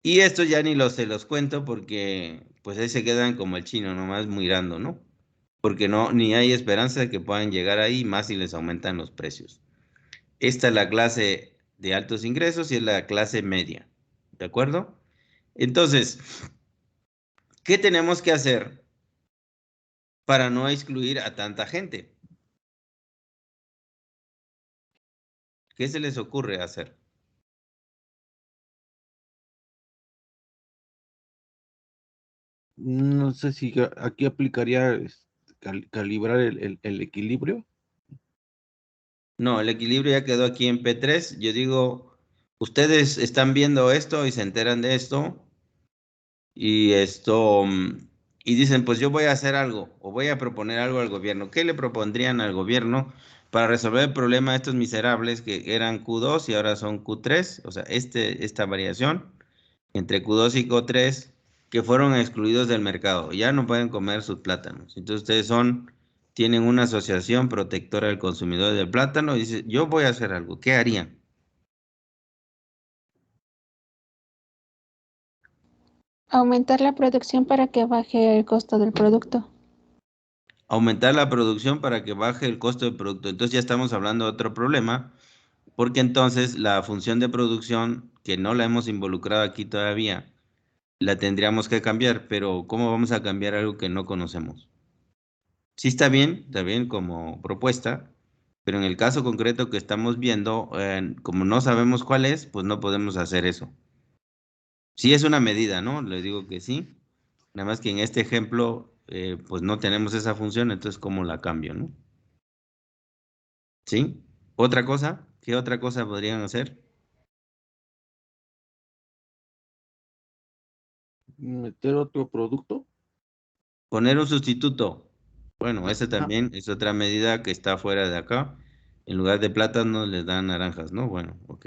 Y estos ya ni se los cuento porque pues ahí se quedan como el chino, nomás mirando, ¿no? Porque no, ni hay esperanza de que puedan llegar ahí, más si les aumentan los precios. Esta es la clase de altos ingresos y es la clase media, ¿de acuerdo? Entonces, ¿qué tenemos que hacer para no excluir a tanta gente? ¿Qué se les ocurre hacer? No sé si aquí aplicaría calibrar el equilibrio. No, el equilibrio ya quedó aquí en P3. Yo digo, ustedes están viendo esto y se enteran de esto y y dicen, pues yo voy a hacer algo o voy a proponer algo al gobierno. ¿Qué le propondrían al gobierno para resolver el problema de estos miserables que eran Q2 y ahora son Q3? O sea, esta variación entre Q2 y Q3 que fueron excluidos del mercado. Ya no pueden comer sus plátanos. Entonces ustedes tienen una asociación protectora del consumidor del plátano y dicen, yo voy a hacer algo. ¿Qué harían? Aumentar la producción para que baje el costo del producto. Aumentar la producción para que baje el costo del producto. Entonces ya estamos hablando de otro problema, porque entonces la función de producción, que no la hemos involucrado aquí todavía, la tendríamos que cambiar, pero ¿cómo vamos a cambiar algo que no conocemos? Sí está bien como propuesta, pero en el caso concreto que estamos viendo, como no sabemos cuál es, pues no podemos hacer eso. Sí es una medida, ¿no? Le digo que sí, nada más que en este ejemplo, pues no tenemos esa función, entonces ¿cómo la cambio, no? ¿Sí? ¿Otra cosa? ¿Qué otra cosa podrían hacer? Meter otro producto. Poner un sustituto. Bueno, esa Ah, también es otra medida que está fuera de acá. En lugar de plátanos les dan naranjas, ¿no? Bueno, ok.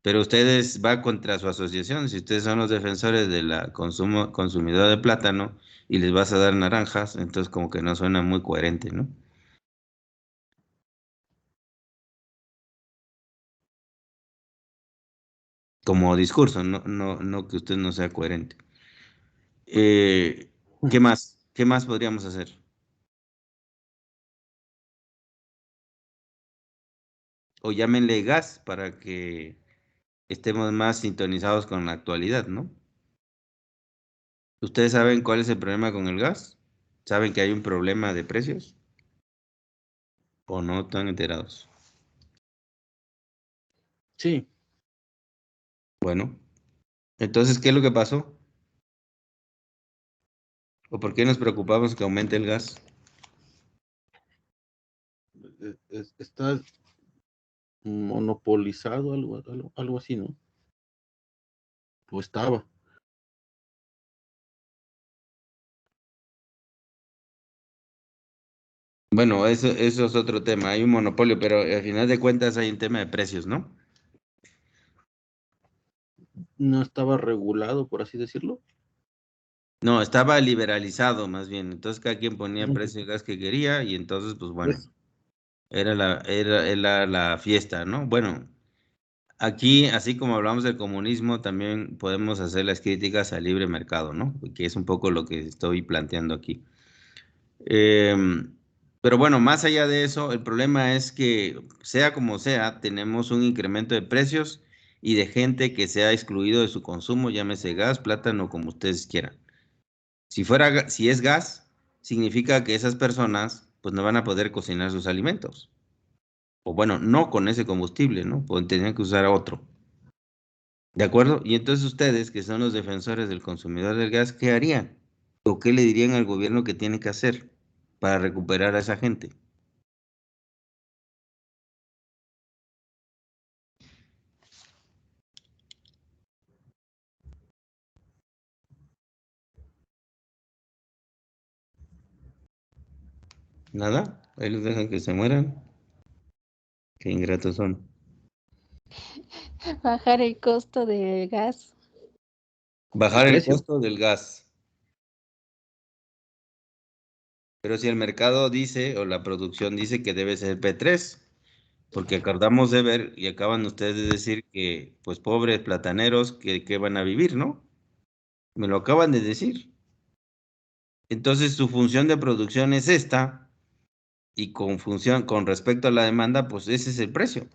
Pero ustedes va contra su asociación. Si ustedes son los defensores de la consumidor de plátano y les vas a dar naranjas, entonces como que no suena muy coherente, ¿no? Como discurso, no que usted no sea coherente. Eh, ¿Qué más? ¿Qué más podríamos hacer? O llámenle gas para que estemos más sintonizados con la actualidad, ¿no? ¿Ustedes saben cuál es el problema con el gas? ¿Saben que hay un problema de precios? ¿O no están enterados? sí, Bueno, entonces, ¿qué es lo que pasó? ¿O por qué nos preocupamos que aumente el gas? está monopolizado, algo así, ¿no? O estaba. Bueno, eso es otro tema. Hay un monopolio, pero al final de cuentas hay un tema de precios, ¿no? No estaba regulado, por así decirlo. No, estaba liberalizado más bien. Entonces cada quien ponía el Ujú. precio del gas que quería y entonces, pues bueno, Es- era la fiesta, ¿no? Bueno, aquí, así como hablamos del comunismo, también podemos hacer las críticas al libre mercado, ¿no? Que es un poco lo que estoy planteando aquí. Em, pero bueno, más allá de eso, el problema es que, sea como sea, tenemos un incremento de precios y de gente que se ha excluido de su consumo, llámese gas, plátano, como ustedes quieran. Si es gas, significa que esas personas pues no van a poder cocinar sus alimentos. O bueno, no con ese combustible, ¿no? Pues tendrían que usar otro. ¿De acuerdo? Y entonces ustedes, que son los defensores del consumidor del gas, ¿qué harían? ¿O qué le dirían al gobierno que tiene que hacer para recuperar a esa gente? Nada, ahí los dejan que se mueran. Qué ingratos son. Bajar el costo del gas. el Bajar el precio. costo del gas. Pero si el mercado dice o la producción dice que debe ser P3, porque acordamos de ver y acaban ustedes de decir que, pues pobres plataneros, que van a vivir, ¿no? Me lo acaban de decir. Entonces su función de producción es esta y con respecto a la demanda, pues ese es el precio.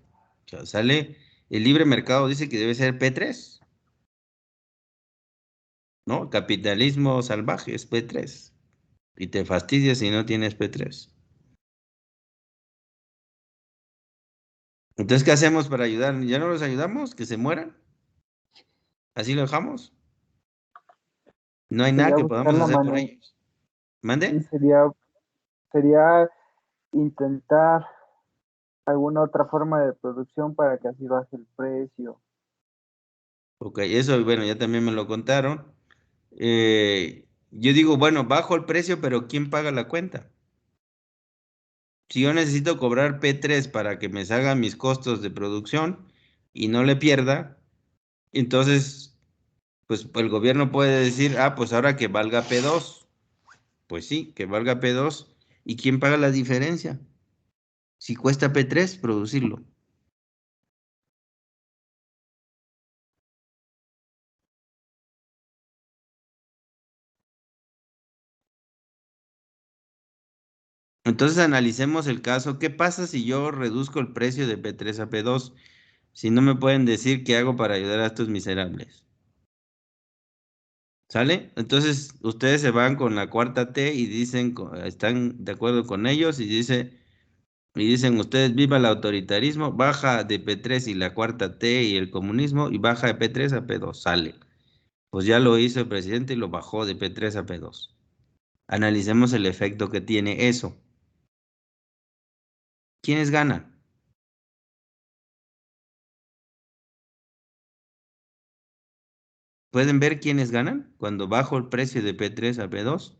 O sea, sale, el libre mercado dice que debe ser P3, ¿no? Capitalismo salvaje es P3 y te fastidias si no tienes P3. Entonces, ¿qué hacemos para ayudar? ¿Ya no los ayudamos? ¿Que se mueran? ¿Así lo dejamos? No hay nada Sería que buscar podamos la hacer por manera, ellos. sí, ¿Mande? sería intentar, alguna otra forma de producción para que así baje el precio. Ok, eso, bueno, ya también me lo contaron. Yo digo, bueno, bajo el precio, pero ¿quién paga la cuenta? Si yo necesito cobrar P3 para que me salgan mis costos de producción y no le pierda, entonces, pues el gobierno puede decir, ah, pues ahora que valga P2. Pues sí, que valga P2. ¿Y quién paga la diferencia? Si cuesta P3 producirlo. Entonces analicemos el caso. ¿Qué pasa si yo reduzco el precio de P3 a P2? Si no me pueden decir qué hago para ayudar a estos miserables. ¿Sale? Entonces ustedes se van con la cuarta T y dicen, están de acuerdo con ellos y dicen ustedes viva el autoritarismo, baja de P3 y la cuarta T y el comunismo y baja de P3 a P2. Sale. Pues ya lo hizo el presidente y lo bajó de P3 a P2. Analicemos el efecto que tiene eso. ¿Quiénes ganan? ¿Pueden ver quiénes ganan cuando bajo el precio de P3 a P2?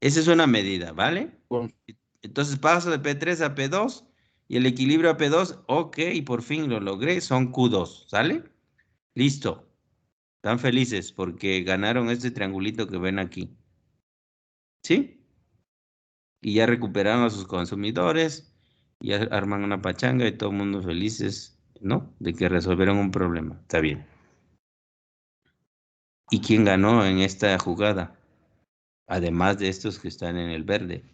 Esa es una medida, ¿vale? Con- Entonces paso de P3 a P2 y el equilibrio a P2, ok, por fin lo logré, son Q2, ¿sale? Listo. Están felices porque ganaron este triangulito que ven aquí. ¿Sí? Y ya recuperaron a sus consumidores, ya arman una pachanga y todo el mundo felices, ¿no? De que resolvieron un problema. Está bien. ¿Y quién ganó en esta jugada? Además de estos que están en el verde.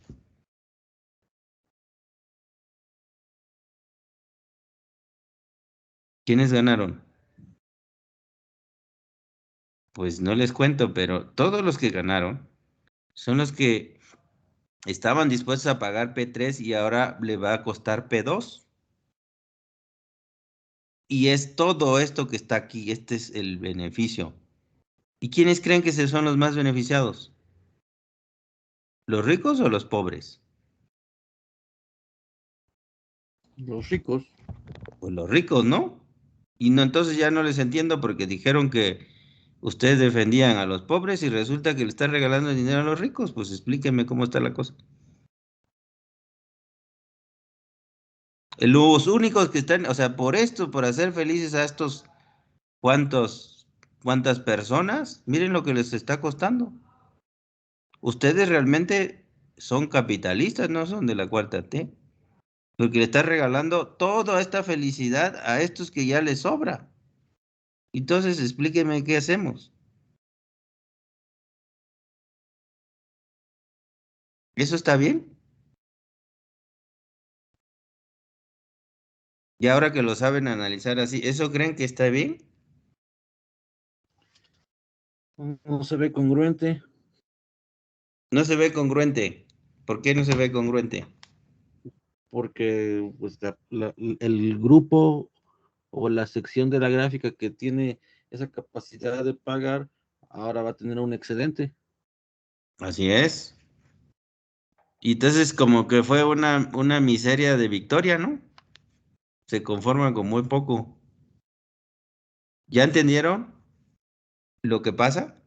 ¿Quiénes ganaron? Pues no les cuento, pero todos los que ganaron son los que estaban dispuestos a pagar P3 y ahora le va a costar P2. Y es todo esto que está aquí, este es el beneficio. ¿Y quiénes creen que se son los más beneficiados? ¿Los ricos o los pobres? los ricos, Pues los ricos, ¿no? Y no, entonces ya no les entiendo porque dijeron que ustedes defendían a los pobres y resulta que le están regalando el dinero a los ricos. Pues explíquenme cómo está la cosa. Los únicos que están, o sea, por esto, por hacer felices a estos cuantas personas, miren lo que les está costando. Ustedes realmente son capitalistas, no son de la cuarta T, porque le están regalando toda esta felicidad a estos que ya les sobra. Entonces, explíquenme qué hacemos. ¿Eso está bien? Y ahora que lo saben analizar así, ¿eso creen que está bien? no se ve congruente No se ve congruente. ¿Por qué no se ve congruente? porque pues, el grupo o la sección de la gráfica que tiene esa capacidad de pagar ahora va a tener un excedente. Así es. Y entonces como que fue una miseria de victoria, ¿no? Se conforman con muy poco. ¿Ya entendieron lo que pasa?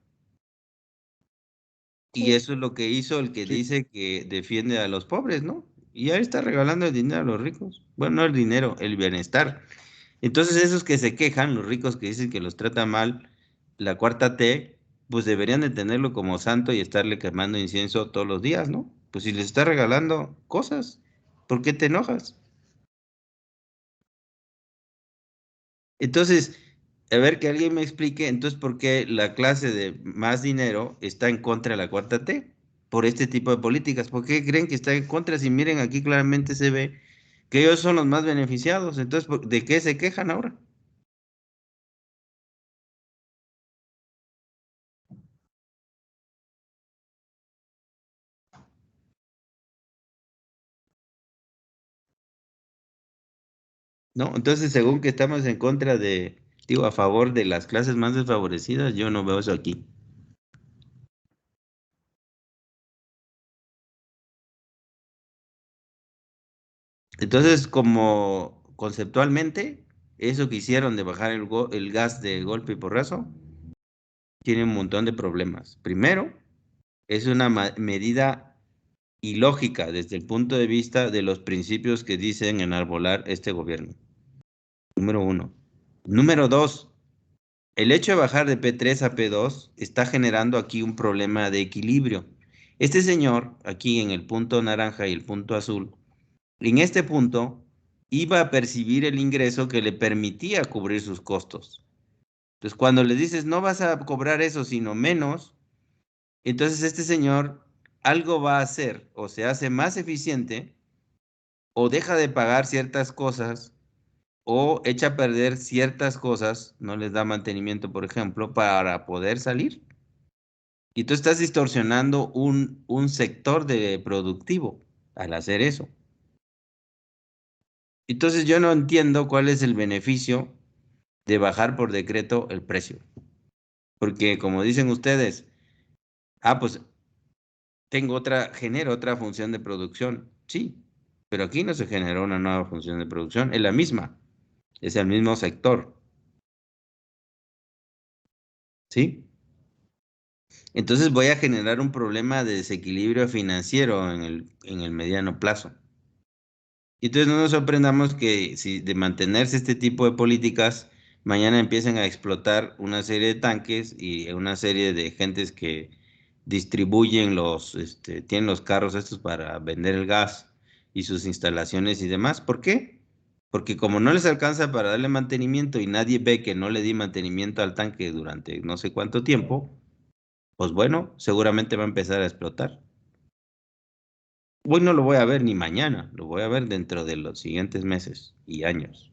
Y Sí. eso es lo que hizo el que Sí, dice que defiende a los pobres, ¿no? Y ahí está regalando el dinero a los ricos. Bueno, no el dinero, el bienestar. Entonces esos que se quejan, los ricos que dicen que los trata mal la cuarta T, pues deberían de tenerlo como santo y estarle quemando incienso todos los días, ¿no? Pues si les está regalando cosas, ¿por qué te enojas? Entonces, a ver que alguien me explique, entonces, ¿por qué la clase de más dinero está en contra de la cuarta T? Por este tipo de políticas. ¿Por qué creen que está en contra? Si miren, aquí claramente se ve que ellos son los más beneficiados. Entonces, ¿de qué se quejan ahora? ¿No? Entonces, según que estamos en contra de, digo, a favor de las clases más desfavorecidas, yo no veo eso aquí. Entonces, como conceptualmente, eso que hicieron de bajar el gas de golpe y porrazo, tiene un montón de problemas. Primero, es una medida ilógica desde el punto de vista de los principios que dicen enarbolar este gobierno. Número uno. Número dos, el hecho de bajar de P3 a P2 está generando aquí un problema de equilibrio. Este señor, aquí en el punto naranja y el punto azul, en este punto iba a percibir el ingreso que le permitía cubrir sus costos. Entonces, cuando le dices no vas a cobrar eso, sino menos, entonces este señor algo va a hacer, o se hace más eficiente, o deja de pagar ciertas cosas, o echa a perder ciertas cosas, no les da mantenimiento, por ejemplo, para poder salir. Y tú estás distorsionando un sector de productivo al hacer eso. Entonces yo no entiendo cuál es el beneficio de bajar por decreto el precio. Porque como dicen ustedes, pues genero otra función de producción. Sí, pero aquí no se generó una nueva función de producción, es la misma, es el mismo sector. ¿Sí? Entonces voy a generar un problema de desequilibrio financiero en el mediano plazo. Y entonces no nos sorprendamos que si de mantenerse este tipo de políticas, mañana empiecen a explotar una serie de tanques y una serie de gentes que distribuyen tienen los carros estos para vender el gas y sus instalaciones y demás. ¿Por qué? Porque como no les alcanza para darle mantenimiento y nadie ve que no le di mantenimiento al tanque durante no sé cuánto tiempo, pues bueno, seguramente va a empezar a explotar. Hoy no lo voy a ver ni mañana, lo voy a ver dentro de los siguientes meses y años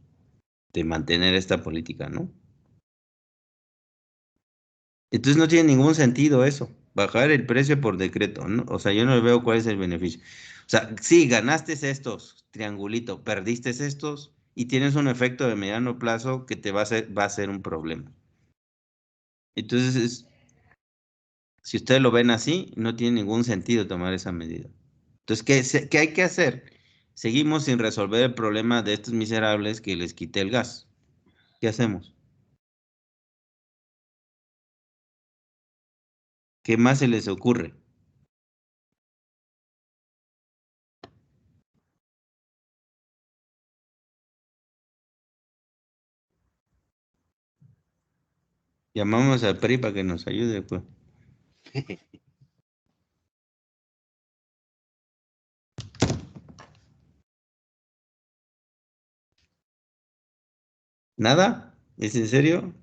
de mantener esta política, ¿no? Entonces no tiene ningún sentido eso, bajar el precio por decreto, ¿no? O sea, yo no veo cuál es el beneficio. O sea, sí, ganaste estos, triangulito, perdiste estos y tienes un efecto de mediano plazo que te va a ser un problema. Entonces, si ustedes lo ven así, no tiene ningún sentido tomar esa medida. Entonces, ¿qué hay que hacer? Seguimos sin resolver el problema de estos miserables que les quité el gas. ¿Qué hacemos? ¿Qué más se les ocurre? Llamamos al PRI para que nos ayude, pues. ¿Nada? ¿Es en serio?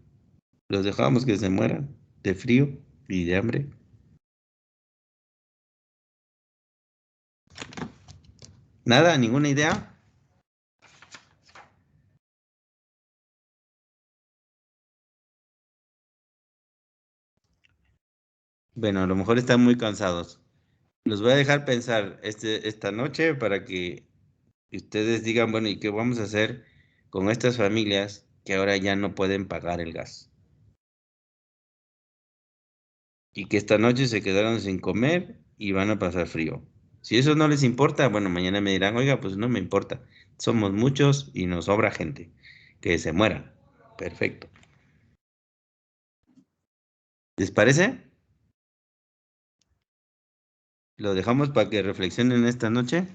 ¿Los dejamos que se mueran de frío y de hambre? ¿Nada? ¿Ninguna idea? Bueno, a lo mejor están muy cansados. Los voy a dejar pensar esta noche para que ustedes digan, bueno, ¿y qué vamos a hacer con estas familias que ahora ya no pueden pagar el gas? Y que esta noche se quedaron sin comer y van a pasar frío. Si eso no les importa, bueno, mañana me dirán, oiga, pues no me importa. Somos muchos y nos sobra gente. Que se muera. Perfecto. ¿Les parece? Lo dejamos para que reflexionen esta noche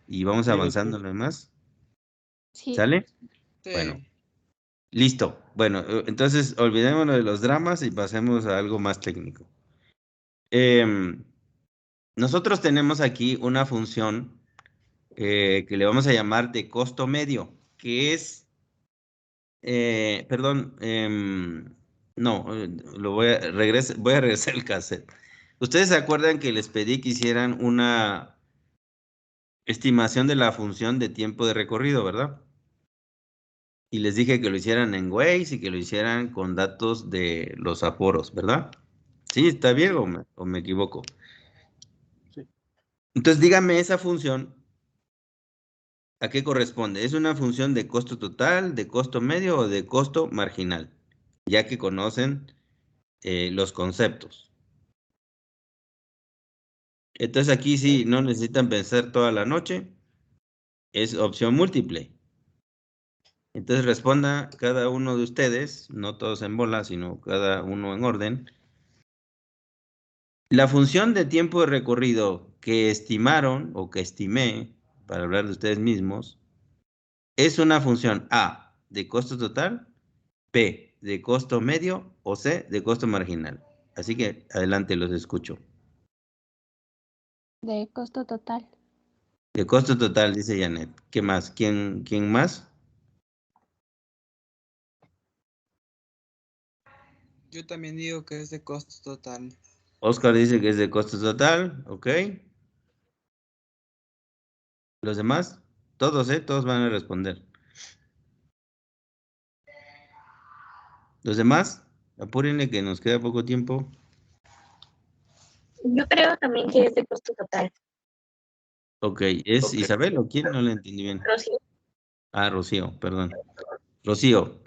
y vamos Sí, avanzando doctor. en lo demás. Sí, ¿Sale? Sí. Bueno, listo. Bueno, entonces olvidémonos de los dramas y pasemos a algo más técnico. Nosotros tenemos aquí una función que le vamos a llamar de costo medio, que es, perdón, no, voy a regresar el cassette. ¿Ustedes se acuerdan que les pedí que hicieran una estimación de la función de tiempo de recorrido, verdad? Y les dije que lo hicieran en Waze y que lo hicieran con datos de los aforos, ¿verdad? Sí, ¿está bien o me equivoco? Sí. Entonces díganme esa función, ¿a qué corresponde? ¿Es una función de costo total, de costo medio o de costo marginal? Ya que conocen los conceptos. Entonces aquí sí no necesitan pensar toda la noche. Es opción múltiple. Entonces responda cada uno de ustedes, no todos en bola, sino cada uno en orden. La función de tiempo de recorrido que estimaron o que estimé, para hablar de ustedes mismos, es una función A, de costo total, B, de costo medio o C, de costo marginal. Así que adelante, los escucho. De costo total. De costo total, dice Janet. ¿Qué más? ¿Quién más? Yo también digo que es de costo total. Oscar dice que es de costo total, ¿ok? ¿Los demás? Todos, ¿eh? Todos van a responder. ¿Los demás? Apúrenle que nos queda poco tiempo. Yo creo también que es de costo total. Ok, ¿es Isabel o quién? No le entendí bien. Rocío. Ah, Rocío, perdón. Rocío,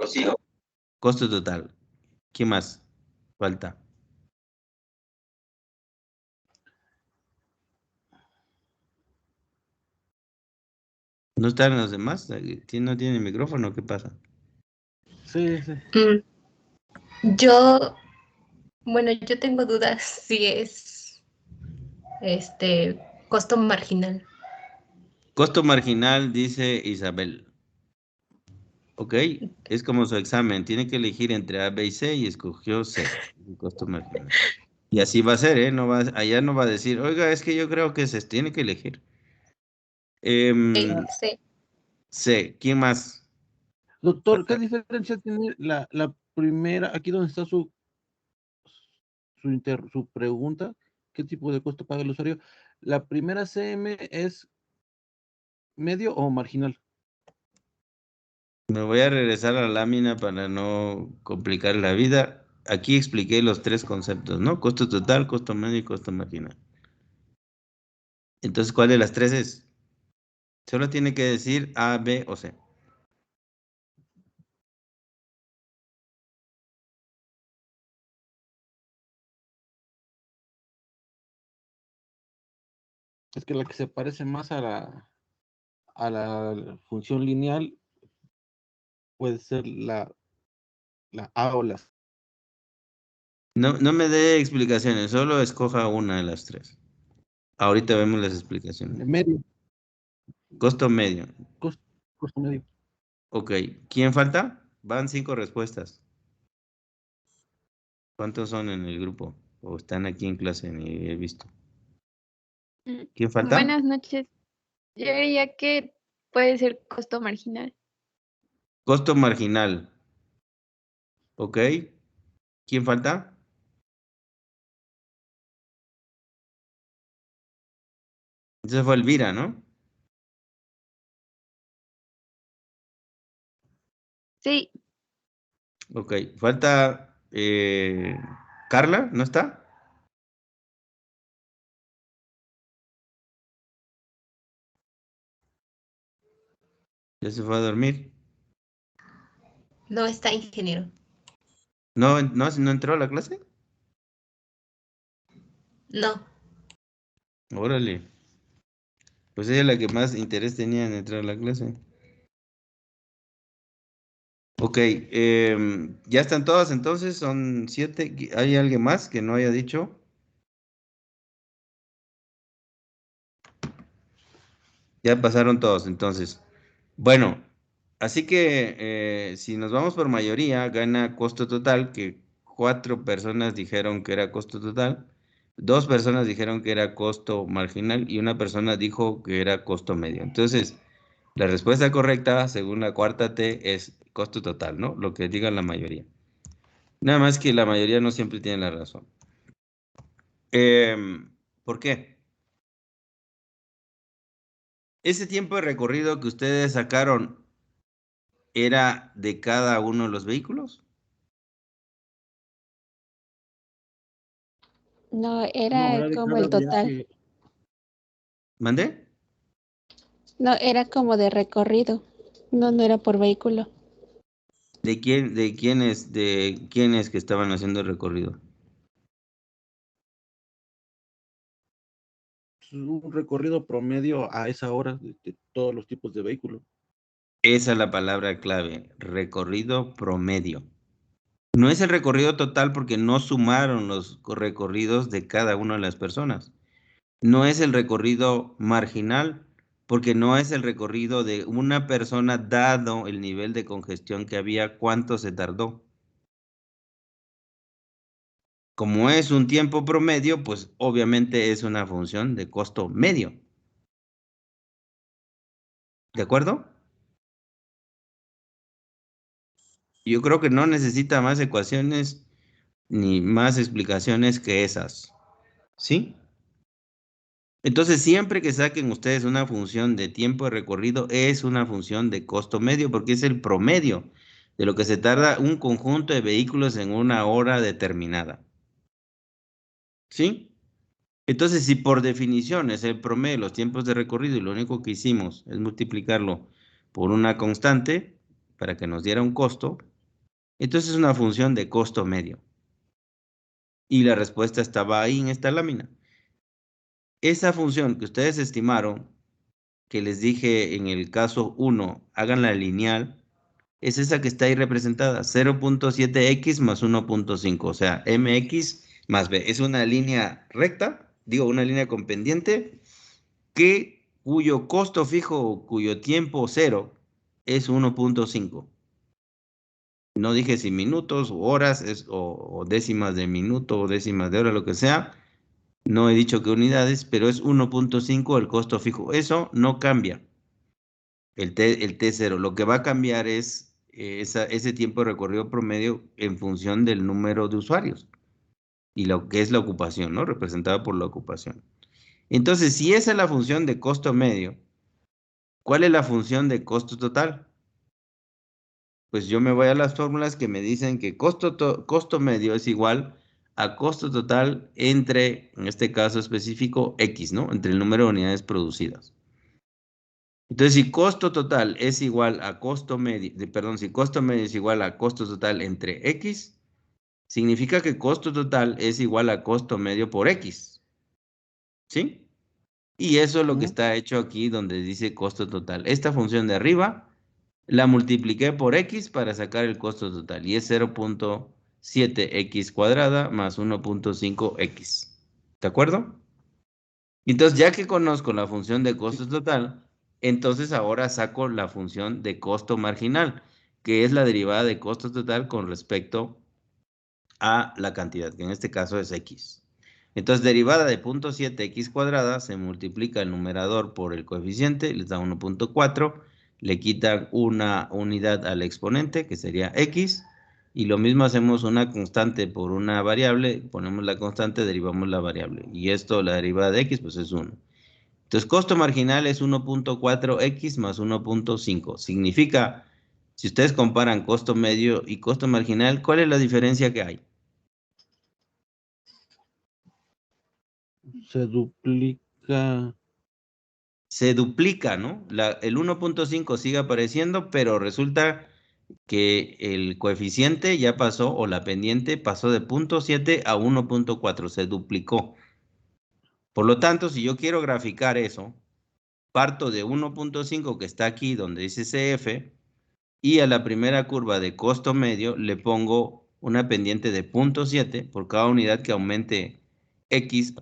costo total. ¿Qué más falta? ¿No están los demás? ¿No tiene micrófono? ¿Qué pasa? Sí, sí. Yo tengo dudas si es costo marginal. Costo marginal, dice Isabel. Ok, es como su examen. Tiene que elegir entre A, B y C y escogió C, el costo marginal. Y así va a ser, ¿eh? Allá no va a decir, oiga, es que yo creo que se tiene que elegir. Sí. C, ¿quién más? Doctor, ¿qué diferencia tiene la primera, aquí donde está su pregunta? ¿Qué tipo de costo paga el usuario? ¿La primera CM es medio o marginal? Me voy a regresar a la lámina para no complicar la vida. Aquí expliqué los tres conceptos, ¿no? Costo total, costo medio y costo marginal. Entonces, ¿cuál de las tres es? Solo tiene que decir A, B o C. Es que la que se parece más a la función lineal puede ser la A o la C. No me dé explicaciones, solo escoja una de las tres. Ahorita vemos las explicaciones. Medio, Costo medio. costo medio. Ok, ¿quién falta? Van 5 respuestas. ¿Cuántos son en el grupo? ¿O están aquí en clase? Ni he visto. ¿Quién falta? Buenas noches. Yo diría que puede ser costo marginal. Costo marginal. Ok. ¿Quién falta? Esa fue Elvira, ¿no? Sí, Ok. Falta Carla, ¿no está? Ya se fue a dormir. No está ingeniero. ¿No entró a la clase? No. Órale. Pues ella es la que más interés tenía en entrar a la clase. Ok, ya están todas entonces, son 7. ¿Hay alguien más que no haya dicho? Ya pasaron todos entonces. Bueno, así que si nos vamos por mayoría, gana costo total, que 4 personas dijeron que era costo total, 2 personas dijeron que era costo marginal y una persona dijo que era costo medio. Entonces, la respuesta correcta, según la cuarta T, es costo total, ¿no? Lo que diga la mayoría. Nada más que la mayoría no siempre tiene la razón. ¿Por qué? Ese tiempo de recorrido que ustedes sacaron era de cada uno de los vehículos. No, No, era era de como cada el total. viaje. ¿Mandé? No, era como de recorrido. No, no era por vehículo. ¿De quiénes que estaban haciendo el recorrido? un recorrido promedio a esa hora de todos los tipos de vehículos. Esa es la palabra clave, recorrido promedio. No es el recorrido total porque no sumaron los recorridos de cada una de las personas. No es el recorrido marginal porque no es el recorrido de una persona dado el nivel de congestión que había, cuánto se tardó. Como es un tiempo promedio, pues obviamente es una función de costo medio. ¿De acuerdo? Yo creo que no necesita más ecuaciones ni más explicaciones que esas. ¿Sí? Entonces, siempre que saquen ustedes una función de tiempo de recorrido, es una función de costo medio, porque es el promedio de lo que se tarda un conjunto de vehículos en una hora determinada. ¿Sí? Entonces, si por definición es el promedio de los tiempos de recorrido y lo único que hicimos es multiplicarlo por una constante para que nos diera un costo, entonces es una función de costo medio. Y la respuesta estaba ahí en esta lámina. Esa función que ustedes estimaron, que les dije en el caso 1, háganla lineal, es esa que está ahí representada, 0.7x más 1.5, o sea, mx más b. Es una línea recta, digo, una línea con pendiente, cuyo costo fijo, cuyo tiempo cero, es 1.5. No dije si minutos o horas, o décimas de minuto o décimas de hora, lo que sea. No he dicho que unidades, pero es 1.5 el costo fijo. Eso no cambia. El T0. Lo que va a cambiar es ese tiempo de recorrido promedio en función del número de usuarios y lo que es la ocupación, ¿no? Representada por la ocupación. Entonces, si esa es la función de costo medio, ¿cuál es la función de costo total? Pues yo me voy a las fórmulas que me dicen que costo medio es igual a costo total entre, en este caso específico, X, ¿no? Entre el número de unidades producidas. Entonces, si costo total es igual a costo medio, si costo medio es igual a costo total entre X, significa que costo total es igual a costo medio por X. ¿Sí? Y eso es lo que está hecho aquí donde dice costo total. Esta función de arriba la multipliqué por X para sacar el costo total. Y es 0.7X cuadrada más 1.5X. ¿De acuerdo? Entonces, ya que conozco la función de costo total, entonces ahora saco la función de costo marginal, que es la derivada de costo total con respecto a la cantidad, que en este caso es X. Entonces, derivada de 0.7X cuadrada, se multiplica el numerador por el coeficiente, les da 1.4, le quitan una unidad al exponente, que sería X, y lo mismo hacemos una constante por una variable, ponemos la constante, derivamos la variable, y esto, la derivada de X, pues es 1. Entonces, costo marginal es 1.4X más 1.5. Significa, si ustedes comparan costo medio y costo marginal, ¿cuál es la diferencia que hay? Se duplica. Se duplica, ¿no? El 1.5 sigue apareciendo, pero resulta que el coeficiente ya pasó, o la pendiente pasó de 0.7 a 1.4, se duplicó. Por lo tanto, si yo quiero graficar eso, parto de 1.5 que está aquí donde dice CF, y a la primera curva de costo medio le pongo una pendiente de 0.7, por cada unidad que aumente X,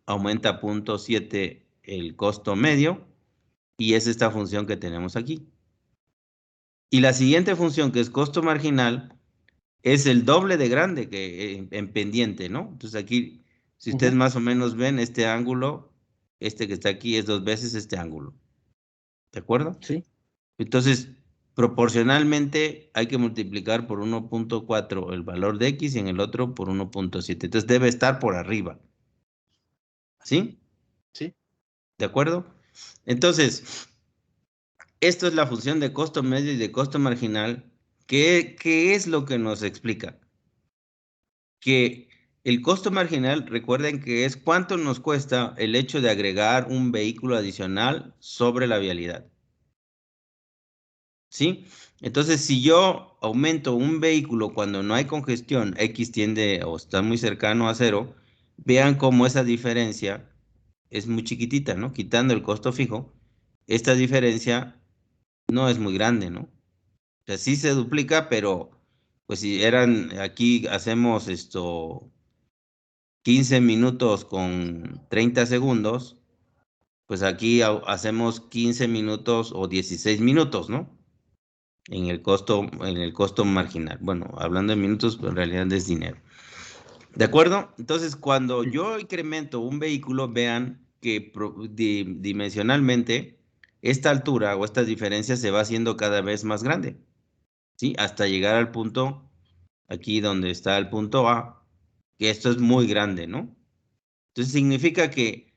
aumenta 0.7 el costo medio, y es esta función que tenemos aquí. Y la siguiente función, que es costo marginal, es el doble de grande que en pendiente, ¿no? Entonces aquí, si ustedes más o menos ven este ángulo, este que está aquí es 2 veces este ángulo. ¿De acuerdo? Sí. Entonces, proporcionalmente hay que multiplicar por 1.4 el valor de X y en el otro por 1.7. Entonces debe estar por arriba. ¿Sí? Sí. ¿De acuerdo? Entonces, esto es la función de costo medio y de costo marginal. ¿Qué es lo que nos explica? Que el costo marginal, recuerden que es cuánto nos cuesta el hecho de agregar un vehículo adicional sobre la vialidad. ¿Sí? Entonces, si yo aumento un vehículo cuando no hay congestión, X tiende o está muy cercano a 0, vean cómo esa diferencia es muy chiquitita, ¿no? Quitando el costo fijo, esta diferencia no es muy grande, ¿no? O sea, sí se duplica, pero pues si eran, aquí hacemos 15 minutos con 30 segundos, pues aquí hacemos 15 minutos o 16 minutos, ¿no? En el costo marginal. Bueno, hablando de minutos, pero en realidad es dinero. ¿De acuerdo? Entonces, cuando yo incremento un vehículo, vean que dimensionalmente esta altura o esta diferencia se va haciendo cada vez más grande, ¿sí? Hasta llegar al punto, aquí donde está el punto A, que esto es muy grande, ¿no? Entonces significa que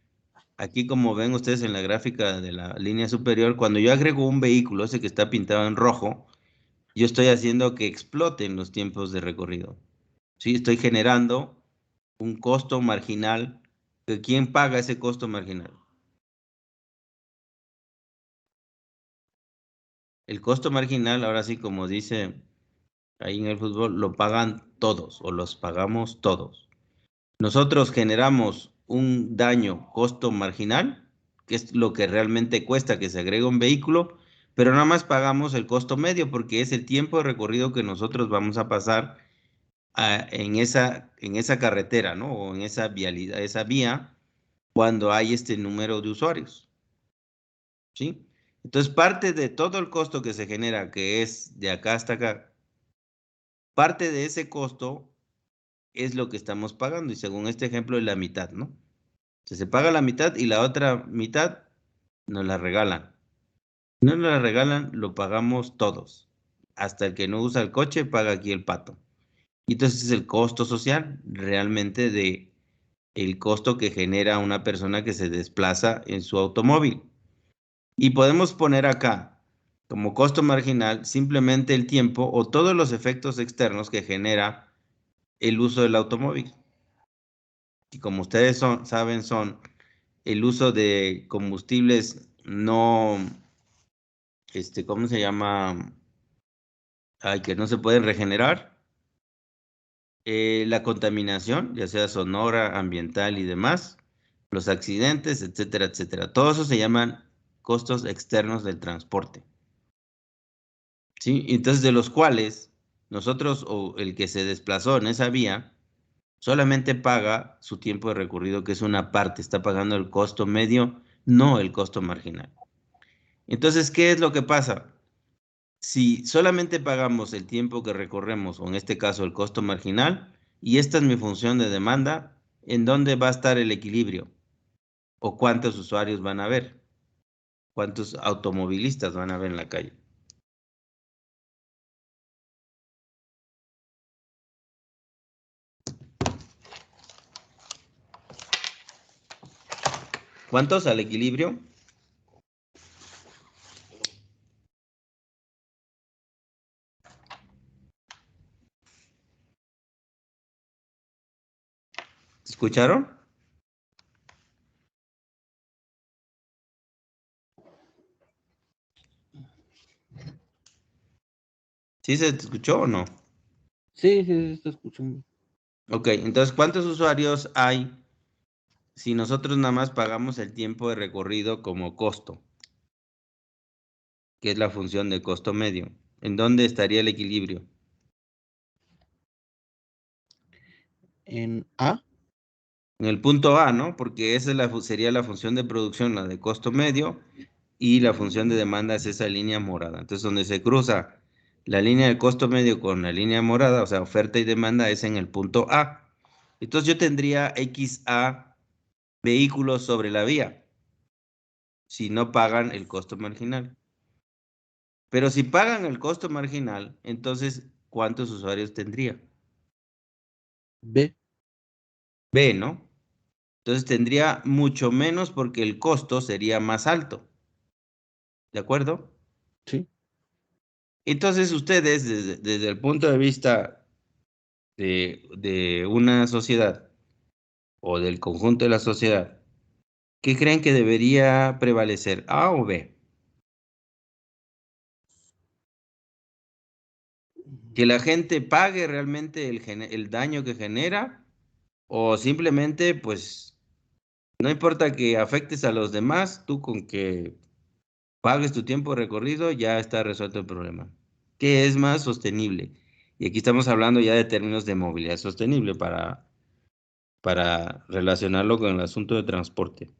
aquí, como ven ustedes en la gráfica de la línea superior, cuando yo agrego un vehículo, ese que está pintado en rojo, yo estoy haciendo que exploten los tiempos de recorrido, ¿sí? Estoy generando un costo marginal. ¿Quién paga ese costo marginal? El costo marginal, ahora sí, como dice ahí en el fútbol, lo pagan todos o los pagamos todos. Nosotros generamos un daño costo marginal, que es lo que realmente cuesta que se agregue un vehículo, pero nada más pagamos el costo medio porque es el tiempo de recorrido que nosotros vamos a pasar en esa carretera, ¿no? O en esa vialidad, esa vía, cuando hay este número de usuarios, ¿sí? Entonces, parte de todo el costo que se genera, que es de acá hasta acá, parte de ese costo es lo que estamos pagando, y según este ejemplo es la mitad, ¿no? Entonces, se paga la mitad y la otra mitad nos la regalan. Si no nos la regalan, lo pagamos todos. Hasta el que no usa el coche paga aquí el pato. Y entonces es el costo social realmente de el costo que genera una persona que se desplaza en su automóvil. Y podemos poner acá como costo marginal simplemente el tiempo o todos los efectos externos que genera el uso del automóvil. Y como ustedes saben, son el uso de combustibles no, ¿cómo se llama? Ay, que no se pueden regenerar. La contaminación, ya sea sonora, ambiental y demás, los accidentes, etcétera, etcétera. Todo eso se llaman costos externos del transporte, ¿sí? Entonces, de los cuales nosotros o el que se desplazó en esa vía solamente paga su tiempo de recorrido, que es una parte, está pagando el costo medio, no el costo marginal. Entonces, ¿qué es lo que pasa? Si solamente pagamos el tiempo que recorremos, o en este caso el costo marginal, y esta es mi función de demanda, ¿en dónde va a estar el equilibrio? ¿O cuántos usuarios van a haber? ¿Cuántos automovilistas van a haber en la calle? ¿Cuántos al equilibrio? ¿Escucharon? ¿Sí se escuchó o no? Sí, sí, se está escuchando. Ok, entonces, ¿cuántos usuarios hay si nosotros nada más pagamos el tiempo de recorrido como costo, que es la función de costo medio? ¿En dónde estaría el equilibrio? En A, En el punto A, ¿no? Porque esa es sería la función de producción, la de costo medio, y la función de demanda es esa línea morada. Entonces, donde se cruza la línea de costo medio con la línea morada, o sea, oferta y demanda, es en el punto A. Entonces, yo tendría XA vehículos sobre la vía, si no pagan el costo marginal. Pero si pagan el costo marginal, entonces, ¿cuántos usuarios tendría? B, B, ¿no? Entonces tendría mucho menos porque el costo sería más alto. ¿De acuerdo? sí. Entonces ustedes, desde el punto de vista de una sociedad o del conjunto de la sociedad, ¿qué creen que debería prevalecer? ¿A o B? ¿Que la gente pague realmente el daño que genera o simplemente pues No importa que afectes a los demás, tú con que pagues tu tiempo de recorrido ya está resuelto el problema. ¿Qué es más sostenible? Y aquí estamos hablando ya de términos de movilidad sostenible para relacionarlo con el asunto de transporte.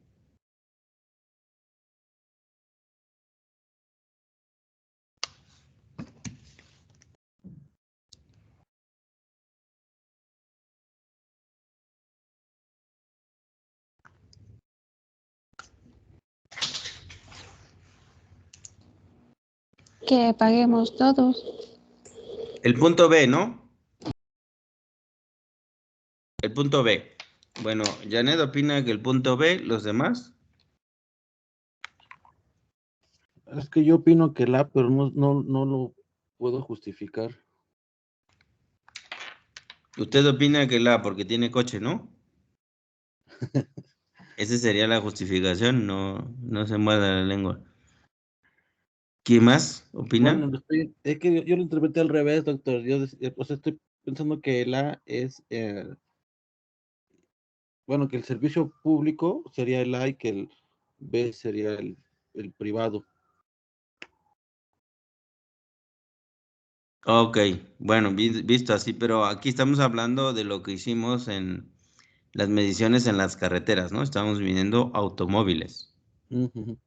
Que paguemos todos. El punto B, ¿no? El punto B. Bueno, Janet opina que el punto B, ¿los demás? Es que yo opino que la, pero no lo puedo justificar. Usted opina que la, porque tiene coche, ¿no? Esa sería la justificación, no se muerda la lengua. ¿Quién más opina? Bueno, es que yo lo interpreté al revés, doctor. Pues estoy pensando que la es, bueno, que el servicio público sería el A y que el B sería el privado. Ok, bueno, visto así, pero aquí estamos hablando de lo que hicimos en las mediciones en las carreteras, ¿no? Estamos midiendo automóviles, Ujú.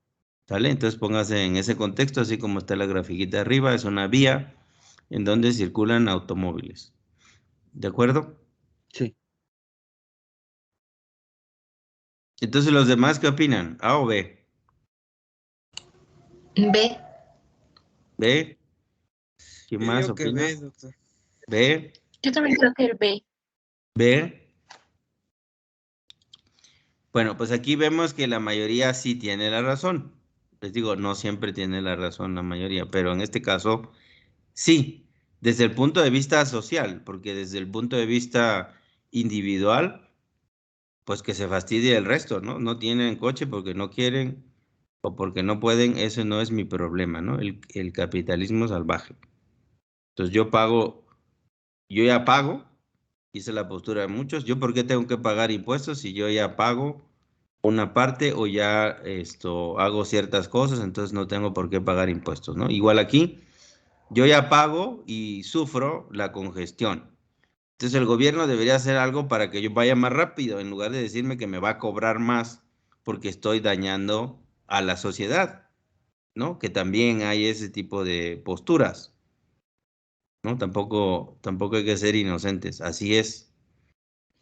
¿sale? Entonces póngase en ese contexto, así como está la grafiquita arriba, es una vía en donde circulan automóviles. ¿De acuerdo? Sí. Entonces, ¿los demás qué opinan? ¿A o B? B. ¿B? ¿Quién Yo más digo que opina? B, doctor. ¿B? Yo también creo que el B. ¿B? Bueno, pues aquí vemos que la mayoría sí tiene la razón. Les digo, no siempre tiene la razón la mayoría, pero en este caso sí, desde el punto de vista social, porque desde el punto de vista individual, pues que se fastidie el resto, ¿no? No tienen coche porque no quieren o porque no pueden, ese no es mi problema, ¿no? El capitalismo salvaje. Entonces yo ya pago, hice la postura de muchos, ¿yo por qué tengo que pagar impuestos si yo ya pago una parte o ya hago ciertas cosas, entonces no tengo por qué pagar impuestos, ¿no? Igual aquí, yo ya pago y sufro la congestión. Entonces el gobierno debería hacer algo para que yo vaya más rápido, en lugar de decirme que me va a cobrar más porque estoy dañando a la sociedad, ¿no? Que también hay ese tipo de posturas, ¿no? Tampoco hay que ser inocentes, así es,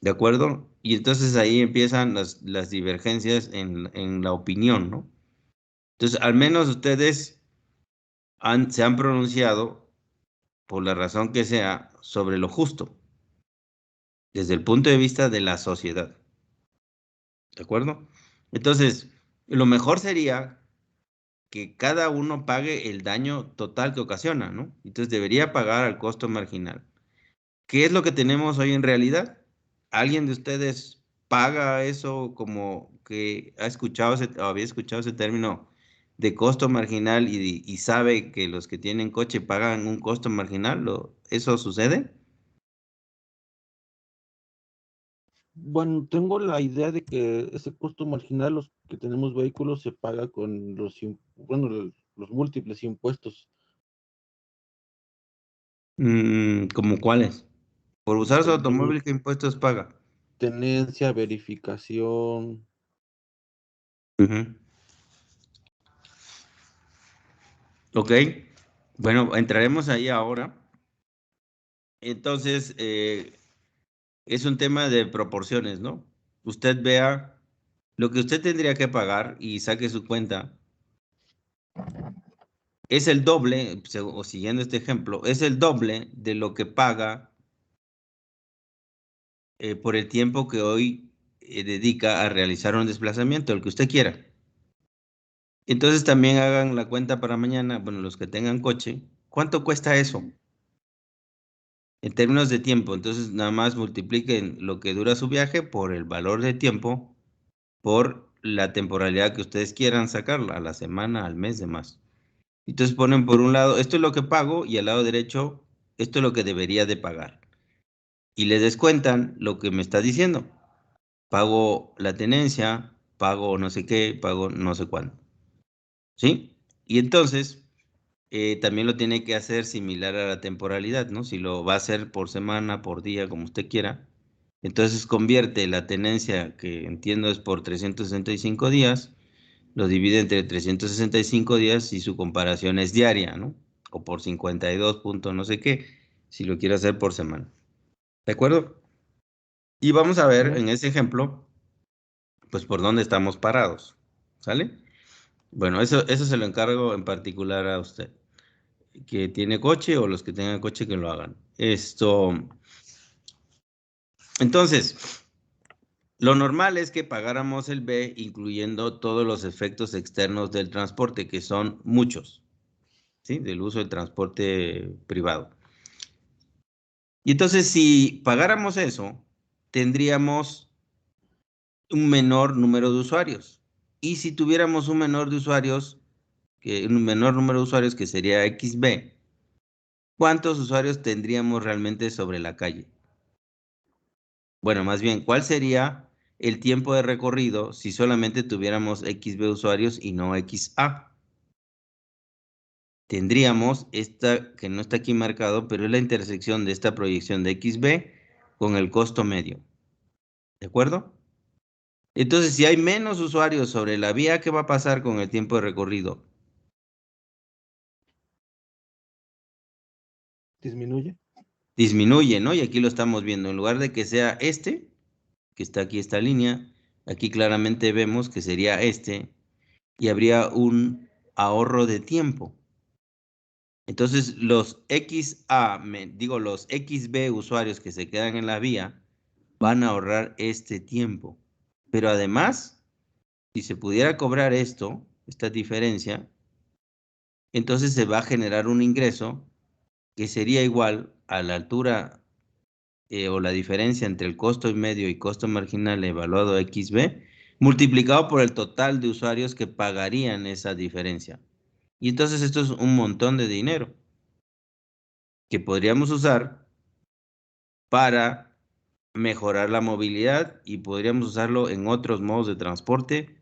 ¿de acuerdo? Y entonces ahí empiezan las divergencias en la opinión, ¿no? Entonces, al menos ustedes se han pronunciado, por la razón que sea, sobre lo justo, desde el punto de vista de la sociedad. ¿De acuerdo? Entonces, lo mejor sería que cada uno pague el daño total que ocasiona, ¿no? Entonces debería pagar al costo marginal. ¿Qué es lo que tenemos hoy en realidad? ¿Alguien de ustedes paga eso como que ha escuchado o había escuchado ese término de costo marginal y sabe que los que tienen coche pagan un costo marginal? ¿Eso sucede? Bueno, tengo la idea de que ese costo marginal, los que tenemos vehículos, se paga con los múltiples impuestos. ¿Cómo cuáles? Por usar su El de automóvil, ¿qué impuestos paga? tenencia, verificación. Ujú. Ok, bueno, entraremos ahí ahora. Entonces, es un tema de proporciones, ¿no? Usted vea lo que usted tendría que pagar y saque su cuenta. Es el doble, o siguiendo este ejemplo, es el doble de lo que paga por el tiempo que hoy dedica a realizar un desplazamiento, el que usted quiera. Entonces también hagan la cuenta para mañana, bueno, los que tengan coche, ¿cuánto cuesta eso? En términos de tiempo, entonces nada más multipliquen lo que dura su viaje por el valor de tiempo, por la temporalidad que ustedes quieran sacarla, a la semana, al mes, demás. Entonces ponen por un lado, esto es lo que pago, y al lado derecho, esto es lo que debería de pagar. Y le descuentan lo que me está diciendo. Pago la tenencia, pago no sé qué, pago no sé cuándo. ¿Sí? Y entonces, también lo tiene que hacer similar a la temporalidad, ¿no? Si lo va a hacer por semana, por día, como usted quiera, entonces convierte la tenencia, que entiendo es por 365 días, lo divide entre 365 días y su comparación es diaria, ¿no? O por 52 puntos no sé qué, si lo quiere hacer por semana. ¿De acuerdo? Y vamos a ver en ese ejemplo, pues por dónde estamos parados. ¿Sale? Bueno, eso se lo encargo en particular a usted, que tiene coche o los que tengan coche que lo hagan. Entonces, lo normal es que pagáramos el B incluyendo todos los efectos externos del transporte, que son muchos, ¿sí? Del uso del transporte privado. Y entonces, si pagáramos eso, tendríamos un menor número de usuarios. Y si tuviéramos un menor número de usuarios, que sería XB, ¿cuántos usuarios tendríamos realmente sobre la calle? Bueno, más bien, ¿cuál sería el tiempo de recorrido si solamente tuviéramos XB usuarios y no XA? Tendríamos esta, que no está aquí marcado, pero es la intersección de esta proyección de XB con el costo medio. ¿De acuerdo? Entonces, si hay menos usuarios sobre la vía, ¿qué va a pasar con el tiempo de recorrido? Disminuye. Disminuye, ¿no? Y aquí lo estamos viendo. En lugar de que sea este, que está aquí esta línea, aquí claramente vemos que sería este, y habría un ahorro de tiempo. Entonces, los los XB usuarios que se quedan en la vía van a ahorrar este tiempo. Pero además, si se pudiera cobrar esta diferencia, entonces se va a generar un ingreso que sería igual a la altura o la diferencia entre el costo medio y costo marginal evaluado XB, multiplicado por el total de usuarios que pagarían esa diferencia. Y entonces esto es un montón de dinero que podríamos usar para mejorar la movilidad y podríamos usarlo en otros modos de transporte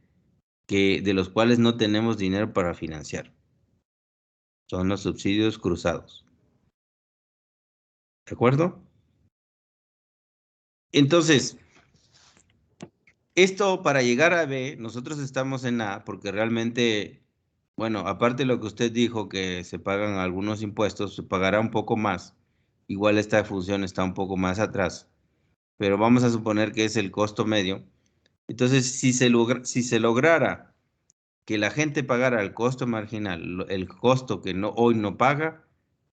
de los cuales no tenemos dinero para financiar. Son los subsidios cruzados. ¿De acuerdo? Entonces, esto para llegar a B, nosotros estamos en A porque realmente, bueno, aparte de lo que usted dijo, que se pagan algunos impuestos, se pagará un poco más. Igual esta función está un poco más atrás, pero vamos a suponer que es el costo medio. Entonces, si se lograra que la gente pagara el costo marginal, el costo que hoy no paga,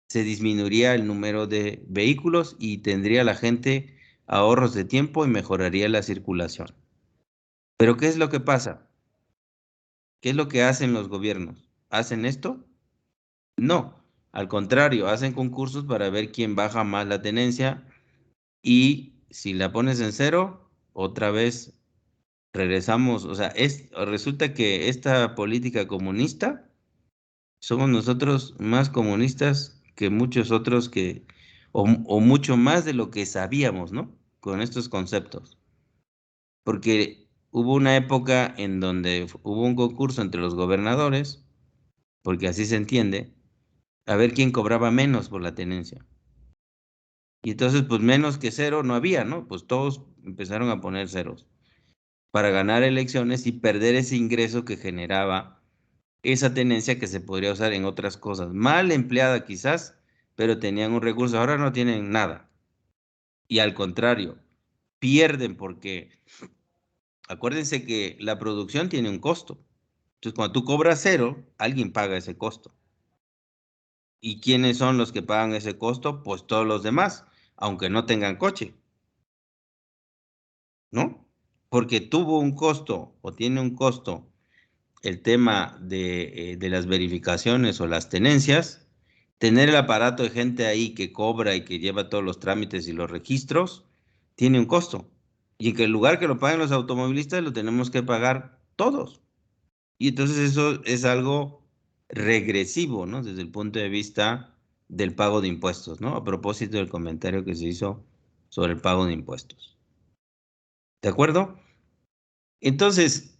se disminuiría el número de vehículos y tendría la gente ahorros de tiempo y mejoraría la circulación. Pero ¿qué es lo que pasa? ¿Qué es lo que hacen los gobiernos? ¿Hacen esto? No, al contrario, hacen concursos para ver quién baja más la tenencia y si la pones en cero, otra vez regresamos. O sea, resulta que esta política comunista, somos nosotros más comunistas que muchos otros o mucho más de lo que sabíamos, ¿no? Con estos conceptos. Porque hubo una época en donde hubo un concurso entre los gobernadores, porque así se entiende, a ver quién cobraba menos por la tenencia. Y entonces, pues menos que cero no había, ¿no? Pues todos empezaron a poner ceros para ganar elecciones y perder ese ingreso que generaba esa tenencia que se podría usar en otras cosas. Mal empleada quizás, pero tenían un recurso. Ahora no tienen nada. Y al contrario, pierden porque acuérdense que la producción tiene un costo. Entonces, cuando tú cobras cero, alguien paga ese costo. ¿Y quiénes son los que pagan ese costo? Pues todos los demás, aunque no tengan coche, ¿no? Porque tuvo un costo o tiene un costo el tema de las verificaciones o las tenencias, tener el aparato de gente ahí que cobra y que lleva todos los trámites y los registros, tiene un costo. Y en que el lugar que lo paguen los automovilistas lo tenemos que pagar todos. Y entonces eso es algo regresivo, ¿no? Desde el punto de vista del pago de impuestos, ¿no? A propósito del comentario que se hizo sobre el pago de impuestos. ¿De acuerdo? Entonces,